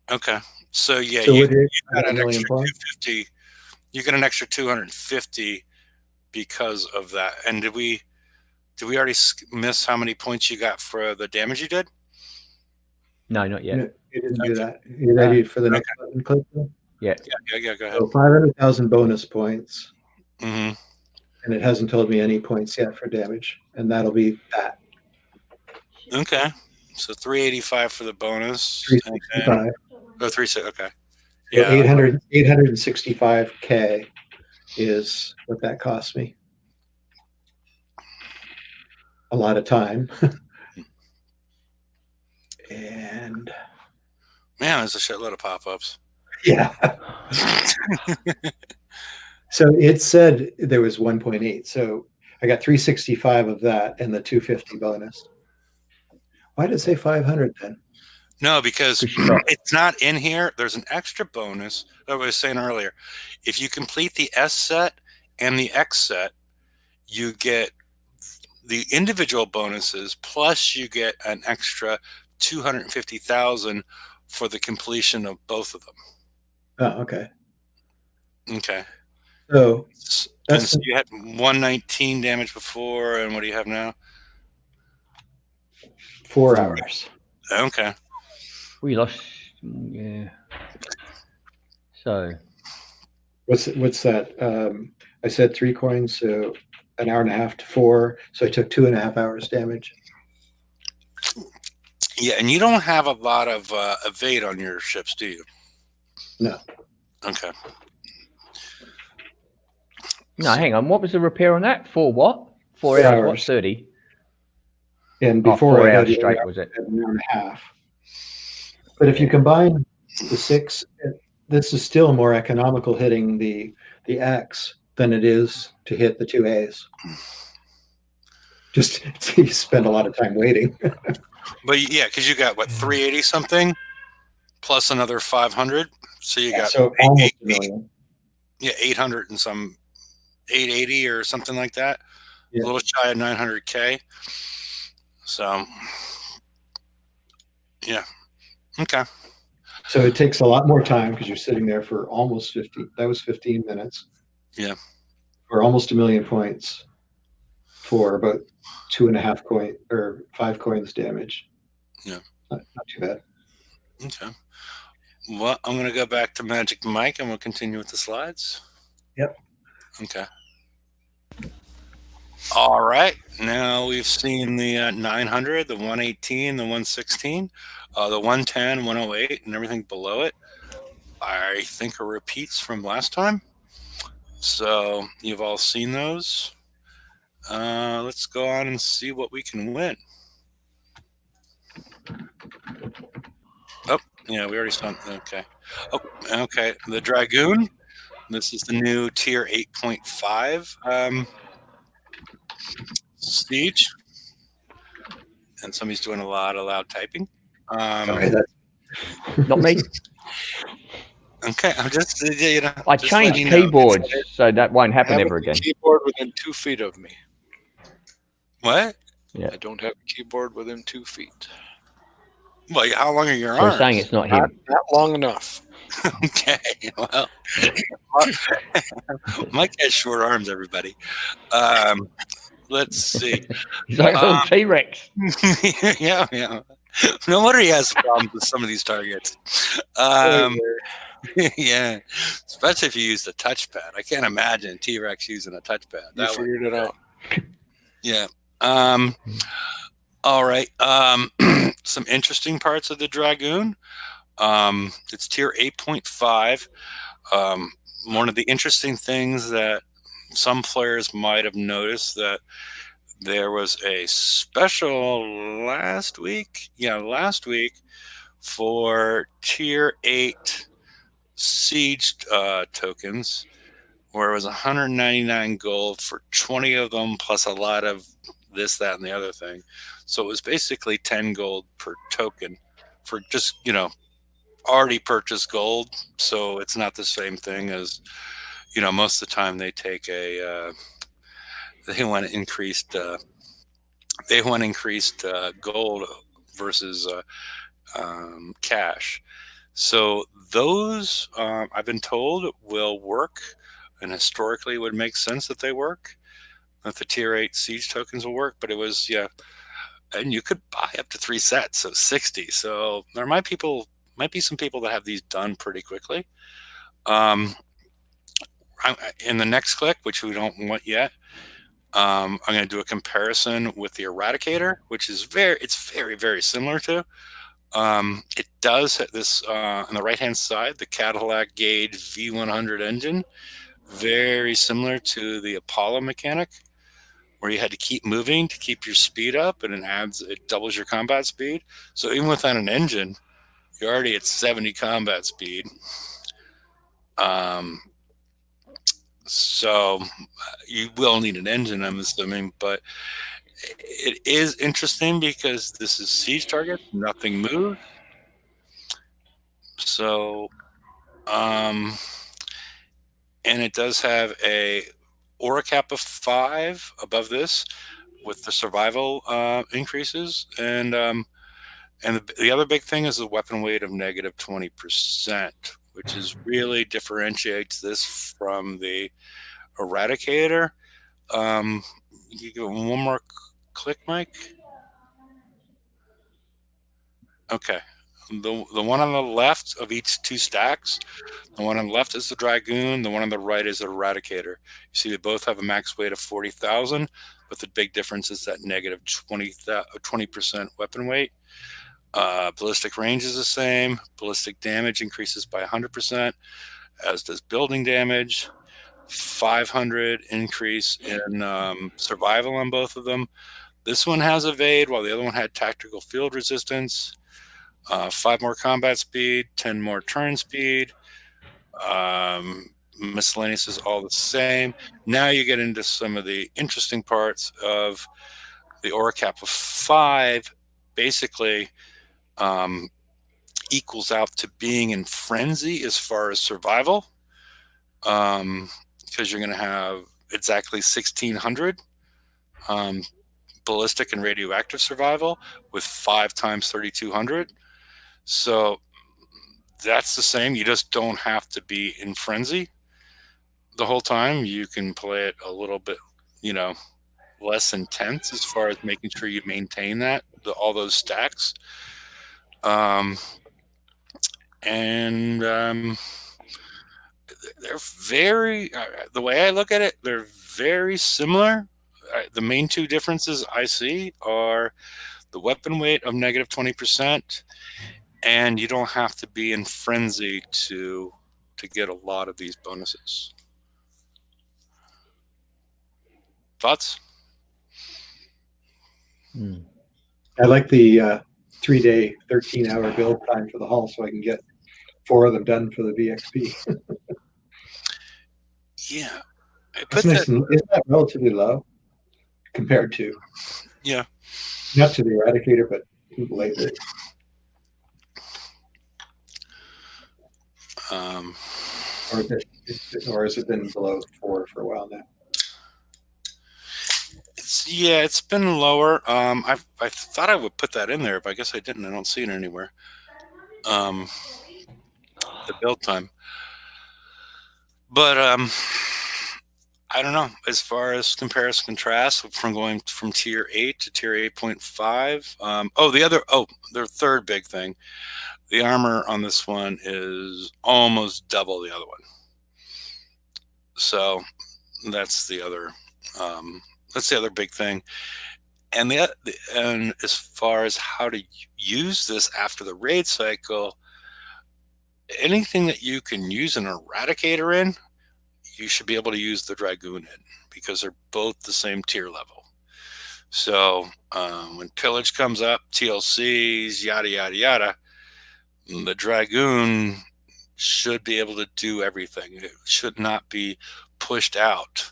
Okay, so yeah, So you would it got a an million extra points? 250. You get an extra 250 because of that. And did we already miss how many points you got for the damage you did? No, not yet. No, you didn't do Okay. that. You ready for the next button click? Yeah. Yeah. Go ahead. So 500,000 bonus points, hmm and it hasn't told me any points yet for damage, and that'll be that. Okay, so 385 for the bonus. And then, 365. 36. Okay. So Yeah. 865K is what that cost me. A lot of time. And Man, there's a shitload of pop-ups. yeah. So it said there was 1.8. So I got 365 of that and the 250 bonus. Why did it say 500 then? No, because For sure. it's not in here. There's an extra bonus that I was saying earlier. If you complete the S set and the X set, you get the individual bonuses plus you get an extra 250,000 for the completion of both of them. Oh, okay. Okay. So And that's so you had 119 damage before, and what do you have now? 4 hours. Okay. We lost. Yeah. So What's that? I said 3 coins, so an hour and a half to 4. So I took 2.5 hours damage. Yeah, and you don't have a lot of evade on your ships, do you? No. Okay. no, hang on. What was the repair on that? For what? 4 4 hours. What? hours. 30. And Oh, before 4 I hours had straight, was it? an hour and a half. But if you combine the 6, this is still more economical hitting the X than it is to hit the 2 A's. Just you spend a lot of time waiting. But yeah, because you got what 380 something plus another 500, so you got So almost a million. 800 and some 880 or something like that. Yeah. A little shy of 900K. So yeah, okay. So it takes a lot more time because you're sitting there for almost 50. That was 15 minutes. Yeah. Or almost a million points for about 2.5 coin or 5 coins damage. Yeah. Not too bad. Okay. Well, I'm going to go back to Magic Mike and we'll continue with the slides. Yep. Okay. All right. Now we've seen the 900, the 118, the 116, the 110, 108, and everything below it. I think are repeats from last time. So you've all seen those. Let's go on and see what we can win. Oh, yeah, we already saw. Okay. Oh, okay. The Dragoon. This is the new tier 8.5 siege. And somebody's doing a lot of loud typing. Sorry, that's Not me. Okay, I'm just, I just changed letting you know. keyboards, so that won't I happen have ever a again. keyboard within 2 feet of me. What? Yeah. I don't have a keyboard within 2 feet. Well, how long are your So we're arms? saying it's not Not, him. not long enough. Okay, well, Mike has short arms, everybody. Let's see. He's like a little T-Rex. Yeah. No wonder he has problems with some of these targets. Yeah, especially if you use the touchpad. I can't imagine T-Rex using a touchpad. You That would, figured it out. yeah. All right. Some interesting parts of the Dragoon. It's tier 8.5. One of the interesting things that some players might have noticed that there was a special last week. Yeah, last week For tier 8 siege tokens, where it was 199 gold for 20 of them, plus a lot of this, that, and the other thing. So it was basically 10 gold per token for just, already purchased gold. So it's not the same thing as, most of the time they take they want increased gold versus cash. So those, I've been told, will work, and historically would make sense that they work, that the tier 8 siege tokens will work. But it was, and you could buy up to 3 sets, so 60. So there might be some people that have these done pretty quickly. In the next click, which we don't want yet, I'm going to do a comparison with the Eradicator, which is very, very similar to. It does have this on the right-hand side, the Cadillac Gauge V100 engine, very similar to the Apollo mechanic, where you had to keep moving to keep your speed up, and it doubles your combat speed. So even without an engine, you're already at 70 combat speed. So you will need an engine, I'm assuming, but it is interesting because this is siege target, nothing moves. So, and it does have a aura cap of 5 above this, with the survival increases, and the other big thing is the weapon weight of negative 20%, which is really differentiates this from the Eradicator. You give it one more click, Mike. Okay. The one on the left of each 2 stacks, the one on the left is the Dragoon, the one on the right is the Eradicator. You see they both have a max weight of 40,000, but the big difference is that negative 20% weapon weight. Ballistic range is the same. Ballistic damage increases by 100%, as does building damage. 500 increase in survival on both of them. This one has evade, while the other one had tactical field resistance. 5 more combat speed, 10 more turn speed. Miscellaneous is all the same. Now you get into some of the interesting parts of the aura cap of 5. Basically, equals out to being in frenzy as far as survival, because you're going to have exactly 1,600 ballistic and radioactive survival with 5 times 3,200. So that's the same. You just don't have to be in frenzy the whole time. You can play it a little bit, less intense as far as making sure you maintain all those stacks. They're very, the way I look at it, they're very similar. The main 2 differences I see are the weapon weight of negative 20%, and you don't have to be in frenzy to get a lot of these bonuses. Thoughts? I like the 3-day, 13-hour build time for the hull, so I can get 4 of them done for the VXP. Yeah. That's nice. Isn't that relatively low compared to? Yeah. Not to the Eradicator, but lately. Or has it been below 4 for a while now? It's been lower. I thought I would put that in there, but I guess I didn't. I don't see it anywhere. The build time. But I don't know. As far as comparison contrast from going from tier 8 to tier 8.5. Their third big thing. The armor on this one is almost double the other one. So that's the other big thing. And and as far as how to use this after the raid cycle, anything that you can use an Eradicator in, you should be able to use the Dragoon in, because they're both the same tier level. So when Pillage comes up, TLCs, yada, yada, yada, The Dragoon should be able to do everything. It should not be pushed out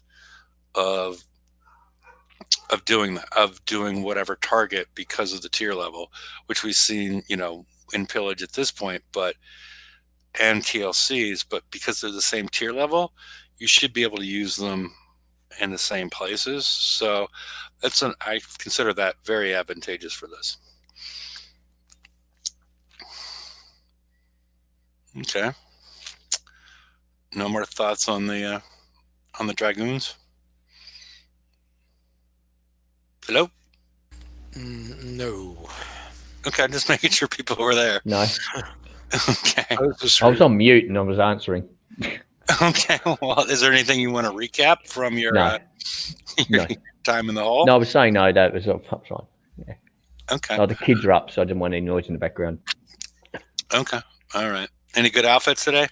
of doing whatever target because of the tier level, which we've seen, in Pillage at this point, and TLCs, but because they're the same tier level, you should be able to use them in the same places. So I consider that very advantageous for this. Okay. No more thoughts on the Dragoons? Hello? No. Okay, just making sure people were there. No, Okay. I was just I was on mute and I was answering. Okay. Well, is there anything you want to recap from your, No. your No. time in the hall? No, I was saying no. That was fine. Okay. Oh, the kids are up, so I didn't want any noise in the background. Okay. All right. Any good outfits today?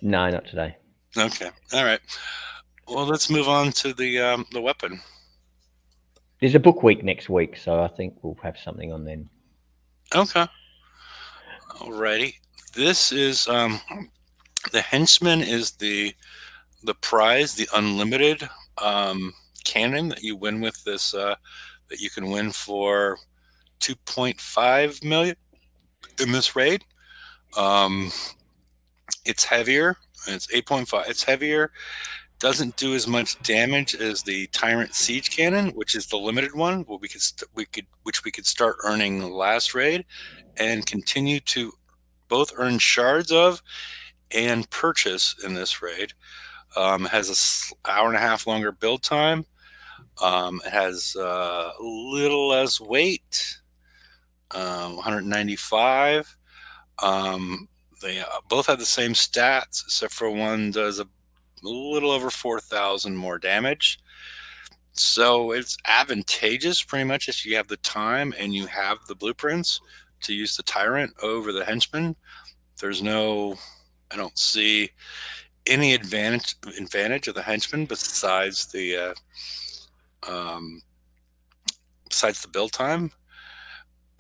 No, not today. Okay. All right. Well, let's move on to the weapon. There's a book week next week, so I think we'll have something on then. Okay. Alrighty. This is the Henchman is the prize, the unlimited cannon that you win with this that you can win for 2.5 million in this raid. It's heavier. It's 8.5. It's heavier. Doesn't do as much damage as the Tyrant Siege Cannon, which is the limited one, which we could start earning last raid, and continue to both earn shards of and purchase in this raid. It has an hour and a half longer build time. It has a little less weight, 195. They both have the same stats, except for one does a little over 4,000 more damage. So it's advantageous pretty much if you have the time and you have the blueprints to use the Tyrant over the Henchman. I don't see any advantage of the Henchman besides the build time.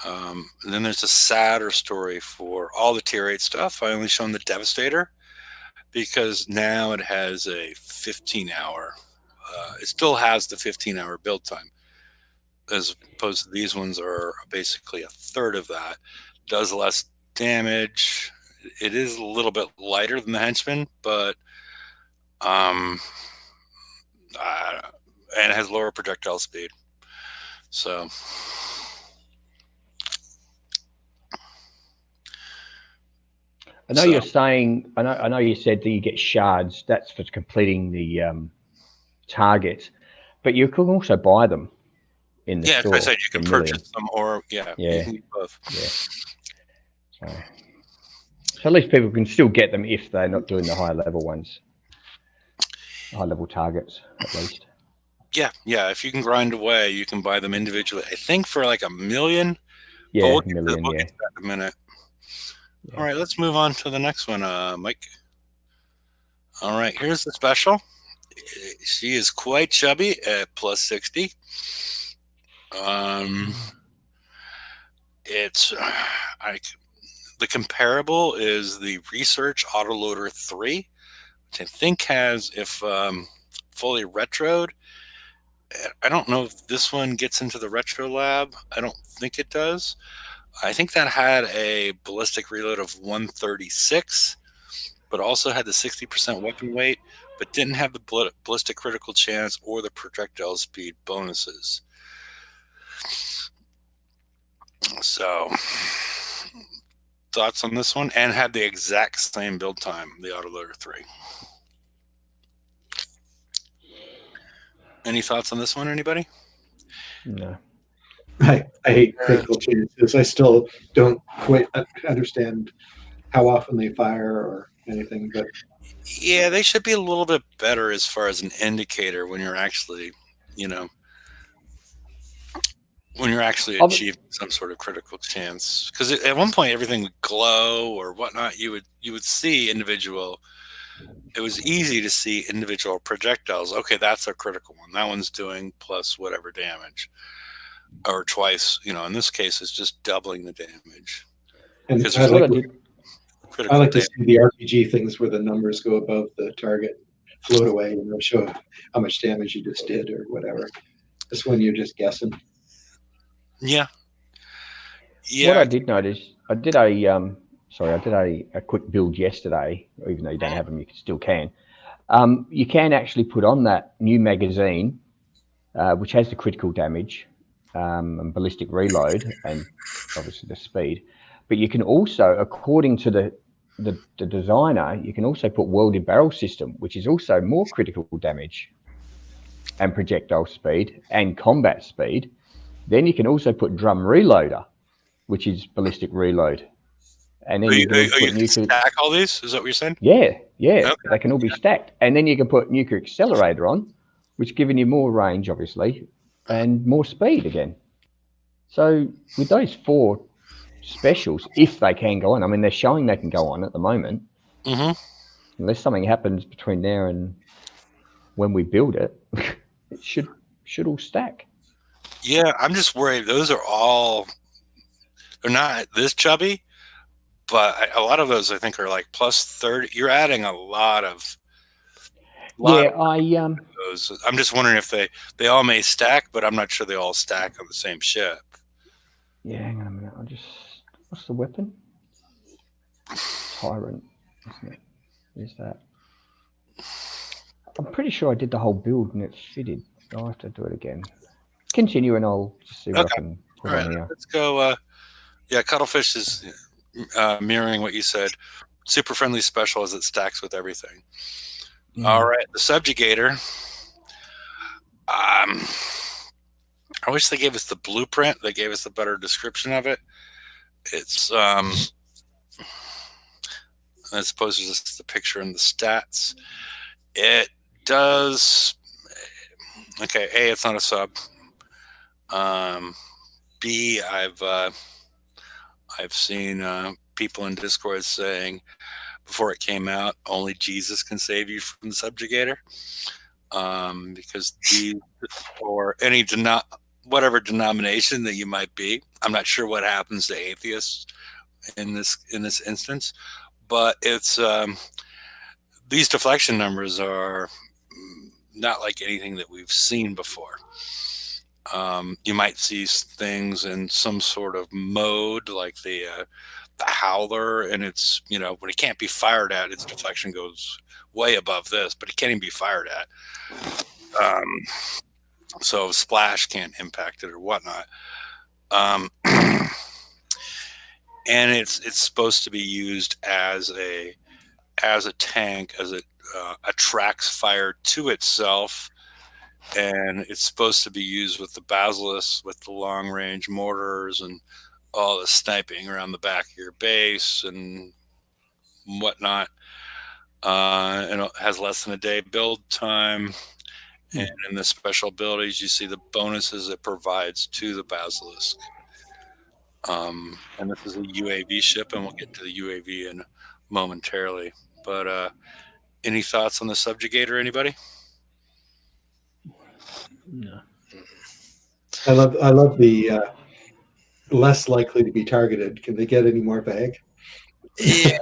And then there's a sadder story for all the tier 8 stuff. I only shown the Devastator because now it has a 15-hour. It still has the 15-hour build time, as opposed to these ones are basically a third of that. Does less damage. It is a little bit lighter than the Henchman, but and it has lower projectile speed. So I know you're saying. I know you said that you get shards. That's for completing the targets, but you can also buy them in the store. I said you can purchase them, or you can get both. So at least people can still get them if they're not doing the higher level ones, high level targets at least. Yeah. If you can grind away, you can buy them individually. I think for like 1 million. Yeah, we'll $1 million. We'll get to that in a minute. Yeah. All right, let's move on to the next one, Mike. All right, here's the special. She is quite chubby at plus 60. It's the comparable is the Research Autoloader 3, which I think has, if fully retroed, I don't know if this one gets into the retro lab. I don't think it does. I think that had a ballistic reload of 136, but also had the 60% weapon weight, but didn't have the ballistic critical chance or the projectile speed bonuses. So, thoughts on this one? And had the exact same build time, the Autoloader 3. Any thoughts on this one, anybody? No. I hate critical chances. I still don't quite understand how often they fire or anything, but yeah, they should be a little bit better as far as an indicator when you're actually, achieving some sort of critical chance. Because at one point everything would glow or whatnot. You would see individual. It was easy to see individual projectiles. Okay, that's a critical one. That one's doing plus whatever damage. Or twice, in this case, it's just doubling the damage. And Because I there's What like I did, I critical like to data. see the RPG things where the numbers go above the target, float away, and they'll show how much damage you just did or whatever. This one you're just guessing. Yeah. what I Yeah. did notice, I did a quick build yesterday. Even though you don't have them, you still can. You can actually put on that new magazine, which has the critical damage and ballistic reload, and obviously the speed. But you can also, according to the designer, you can also put welded barrel system, which is also more critical damage and projectile speed and combat speed. Then you can also put drum reloader, which is ballistic reload, and then you can also put You can nuclear. stack all these? Is that what you're saying? Yeah, Okay. they can all be stacked, and then you can put nuclear accelerator on, which giving you more range, obviously, and more speed again. So with those 4 specials, if they can go on, I mean, they're showing they can go on at the moment. Mm-hmm. Unless something happens between there and when we build it, it should all stack. Yeah, I'm just worried. Those are all, they're not this chubby, but a lot of those I think are like plus 30. You're adding a lot of Yeah, of those. I'm just wondering if they all may stack, but I'm not sure they all stack on the same ship. yeah. Hang on a minute. What's the weapon? Tyrant, isn't it? Is that? I'm pretty sure I did the whole build and it fitted. I'll have to do it again. Continue and I'll just see what I can put All right, on here. let's go. Yeah, Cuttlefish is mirroring what you said. Super friendly special as it stacks with everything. All right, the Subjugator. I wish they gave us the blueprint. They gave us a better description of it. It's as opposed to just the picture and the stats. It does. Okay, A, it's not a sub. B, I've seen people in Discord saying before it came out, only Jesus can save you from the Subjugator, because or any whatever denomination that you might be. I'm not sure what happens to atheists in this instance, but it's these deflection numbers are not like anything that we've seen before. You might see things in some sort of mode like the howler, and it's, when it can't be fired at, its deflection goes way above this, but it can't even be fired at. So splash can't impact it or whatnot. And it's supposed to be used as a tank, as it attracts fire to itself. And it's supposed to be used with the Basilisk, with the long range mortars and all the sniping around the back of your base and whatnot. And it has less than a day build time. And in the special abilities, you see the bonuses it provides to the Basilisk. And this is a UAV ship, and we'll get to the UAV in momentarily. But any thoughts on the Subjugator, anybody? No. I love the less likely to be targeted. Can they get any more vague? Yeah.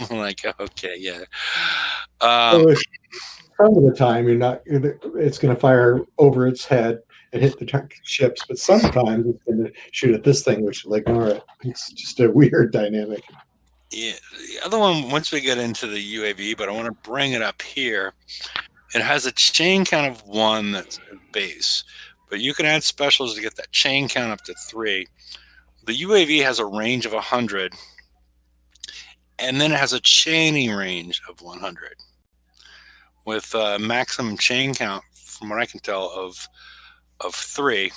Like, okay, yeah. Some of the time, it's going to fire over its head and hit the ships, but sometimes it's going to shoot at this thing, which will ignore it. It's just a weird dynamic. Yeah, the other one, once we get into the UAV, but I want to bring it up here. It has a chain count of 1 that's base, but you can add specials to get that chain count up to 3. The UAV has a range of 100, and then it has a chaining range of 100 with a maximum chain count, from what I can tell, of 3.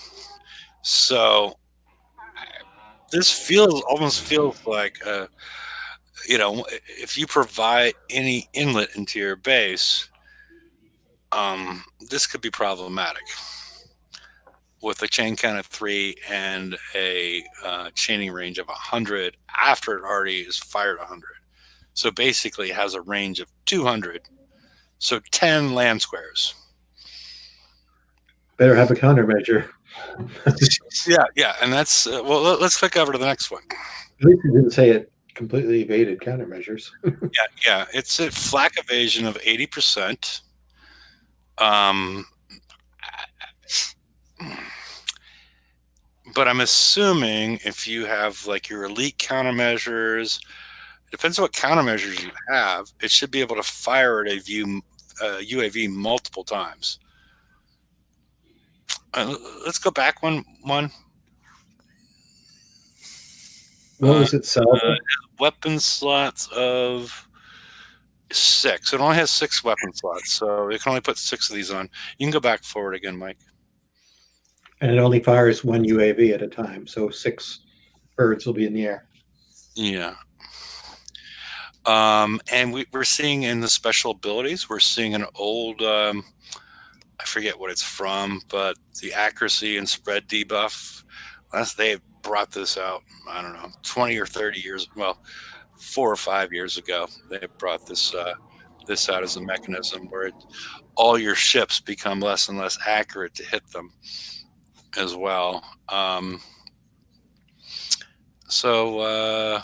So this almost feels like if you provide any inlet into your base, this could be problematic with a chain count of 3 and a chaining range of 100 after it already is fired 100. So basically it has a range of 200. So 10 land squares. Better have a countermeasure. Yeah, and that's well. Let's click over to the next one. At least you didn't say it completely evaded countermeasures. Yeah, it's a flak evasion of 80%. But I'm assuming if you have like your elite countermeasures, it depends on what countermeasures you have. It should be able to fire at a UAV multiple times. Let's go back one. What was it, Salva? Weapon slots of 6. It only has 6 weapon slots, so it can only put 6 of these on. You can go back forward again, Mike. And it only fires one UAV at a time, so 6 birds will be in the air. Yeah. And we're seeing in the special abilities, we're seeing an old, I forget what it's from, but the accuracy and spread debuff. They brought this out, I don't know, 20 or 30 years, well, 4 or 5 years ago. They brought this out as a mechanism where all your ships become less and less accurate to hit them as well. So I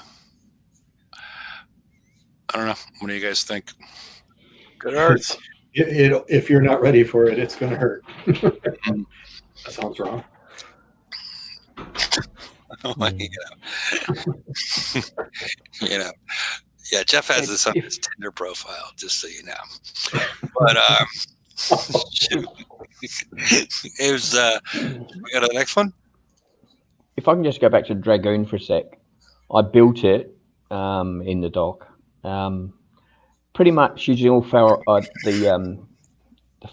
don't know. What do you guys think? Good art. If you're not ready for it, it's going to hurt. That sounds wrong. Yeah, Jeff has this on his Tinder profile, just so you know. But it was. We go to the next one. If I can just go back to Dragoon for a sec, I built it in the dock. Pretty much using all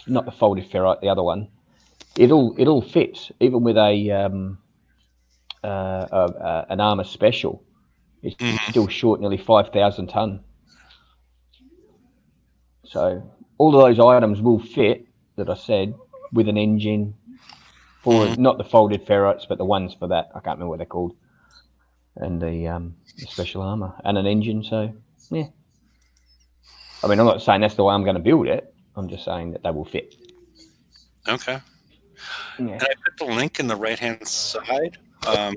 not the folded ferrite, the other one. It all fits, even with an armor special. It's still short nearly 5,000 ton. So all of those items will fit that I said with an engine for not the folded ferrites, but the ones for that. I can't remember what they're called. And the special armor and an engine. So yeah. I mean, I'm not saying that's the way I'm going to build it. I'm just saying that they will fit. Okay. Yeah. And I put the link in the right-hand side because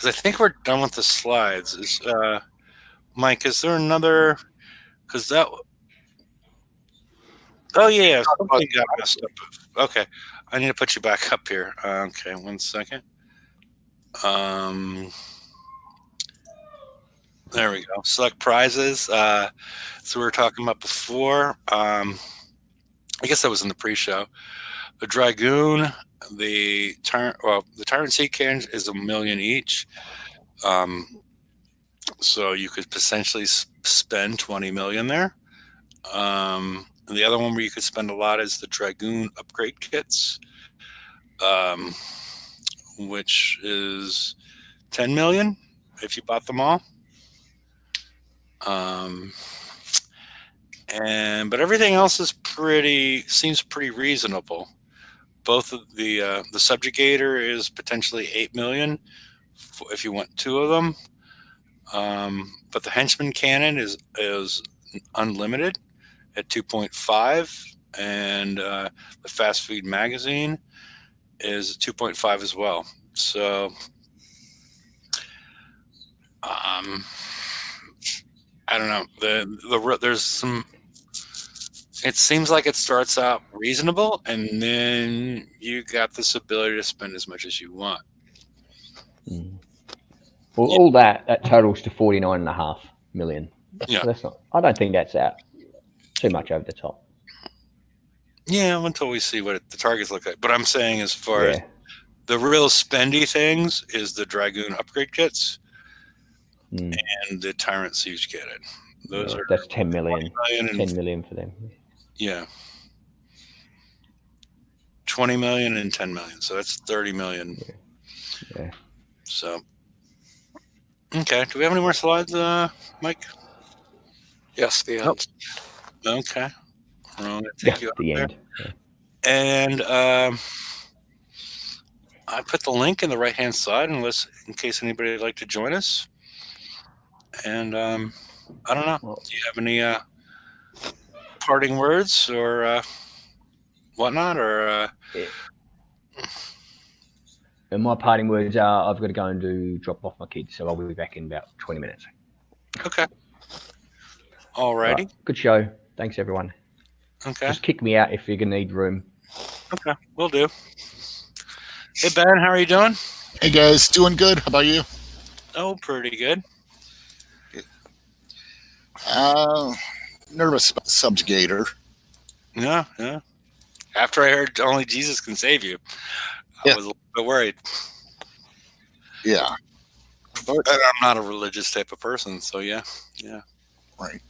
I think we're done with the slides. Mike, is there another? Because that. Oh yeah, something got messed up. Okay, I need to put you back up here. Okay, 1 second. There we go. Select prizes. So we were talking about before. I guess that was in the pre-show. The Dragoon, the Tyrant Sea Cannons is $1 million each. So you could potentially spend 20 million there. And the other one where you could spend a lot is the Dragoon upgrade kits, which is 10 million if you bought them all. But everything else is seems pretty reasonable. Both of the Subjugator is potentially 8 million if you want 2 of them. But the Henchman Cannon is unlimited at 2.5, and the Fast Feed Magazine is 2.5 as well. So I don't know. There's some. It seems like it starts out reasonable, and then you got this ability to spend as much as you want. Well, all that totals to 49.5 million. Yeah, so that's not. I don't think that's out too much over the top. Yeah, until we see what the targets look like. But I'm saying, as far as the real spendy things, is the Dragoon upgrade kits and the Tyrant Siege Cannon. That's 10 million. 10 million for them. Yeah. 20 million and 10 million. So that's 30 million. Yeah. So, okay. Do we have any more slides, Mike? Yes, the end. Okay. I'm going to take you up the there. end. Yeah. And I put the link in the right-hand side in case anybody would like to join us. And I don't know. Do you have any parting words or whatnot? Or And my parting words are I've got to go and drop off my kids, so I'll be back in about 20 minutes. Okay. Alrighty. All right, good show. Thanks, everyone. Okay. Just kick me out if you're going to need room. Okay. Will do. Hey, Ben, how are you doing? Hey guys, doing good. How about you? Oh, pretty good. Nervous about Subjugator. Yeah. After I heard only Jesus can save you, I Yeah. was a little bit worried. Yeah, And I'm not a religious type of person, so yeah. right.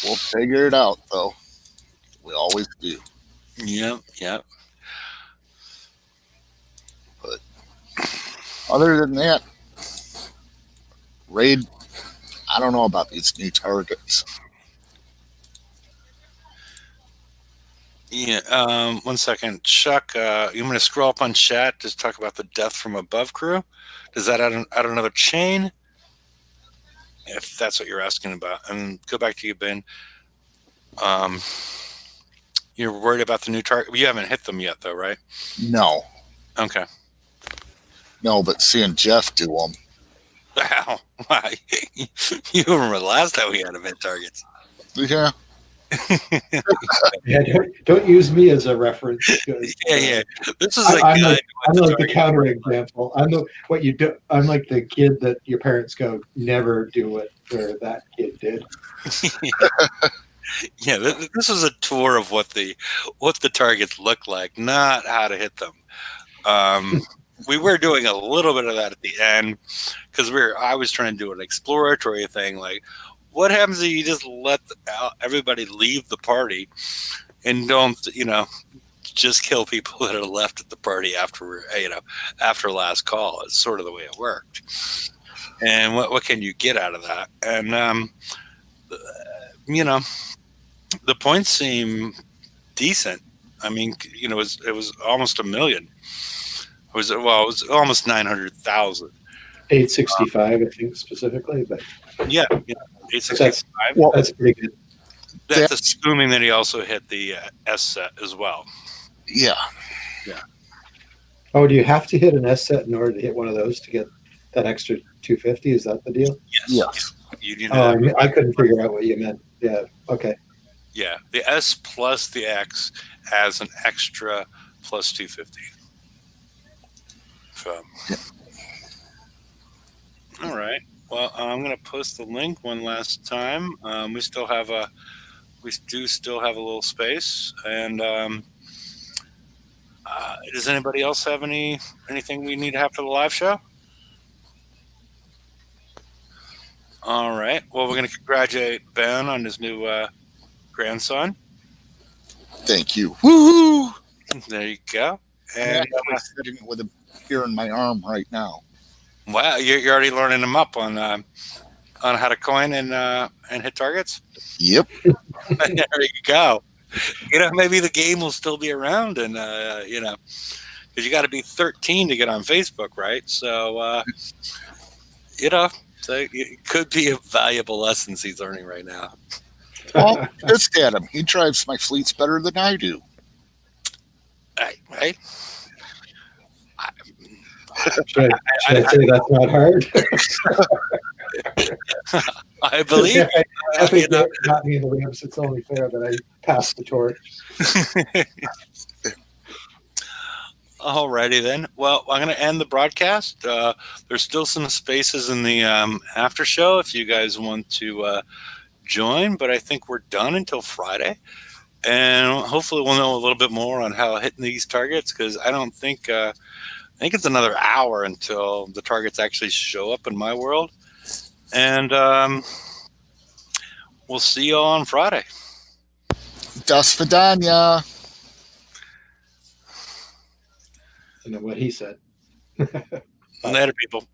We'll figure it out, though. We always do. Yep. Other than that, raid. I don't know about these new targets. Yeah. 1 second, Chuck. You want me to scroll up on chat? Just talk about the Death from Above crew. Does that add another chain? If that's what you're asking about, and go back to you, Ben. You're worried about the new target. You haven't hit them yet, though, right? No, Okay. no, but seeing Jeff do them. Wow. Why? You remember the last time we had him hit targets? Yeah, Yeah, don't use me as a reference. 'Cause, Yeah. This is I'm guy I'm who like hit the the counter example. I'm like the kid that your parents go, never do what that kid did. Yeah, this is a tour of what the targets look like, not how to hit them. We were doing a little bit of that at the end because I was trying to do an exploratory thing, like what happens if you just let everybody leave the party and don't, just kill people that are left at the party after last call. It's sort of the way it worked. And what can you get out of that? And the points seem decent. I mean, it was almost 1 million. It was almost 900,000. 865, I think specifically, but Yeah, 865. Well, that's pretty good. That's assuming that he also hit the S set as well. yeah. Oh, do you have to hit an S set in order to hit one of those to get that extra 250? Is that the deal? Yes. You need Oh, I couldn't figure out what you meant. Yeah. Okay. Yeah, the S plus the X has an extra plus 250. So, all right. Well, I'm going to post the link one last time. We do still have a little space, and does anybody else have anything we need to have for the live show? All right. Well, we're going to congratulate Ben on his new grandson. Thank you. Woohoo! There you go. I'm And actually sitting with him here in my arm right now. wow, you're already learning him up on how to coin and hit targets. Yep. There you go. Maybe the game will still be around, and because you got to be 13 to get on Facebook, right? So so it could be a valuable lessons he's learning right now. Well, just at him. He drives my fleets better than I do. Right? Should I say that's not hard? I believe. I think that got me in the ribs. It's only fair that I pass the torch. Alrighty then. Well, I'm going to end the broadcast. There's still some spaces in the after show if you guys want to join, but I think we're done until Friday, and hopefully we'll know a little bit more on how hitting these targets, because I think it's another hour until the targets actually show up in my world, and we'll see you all on Friday. Das Vidania. I know what he said. Later, people.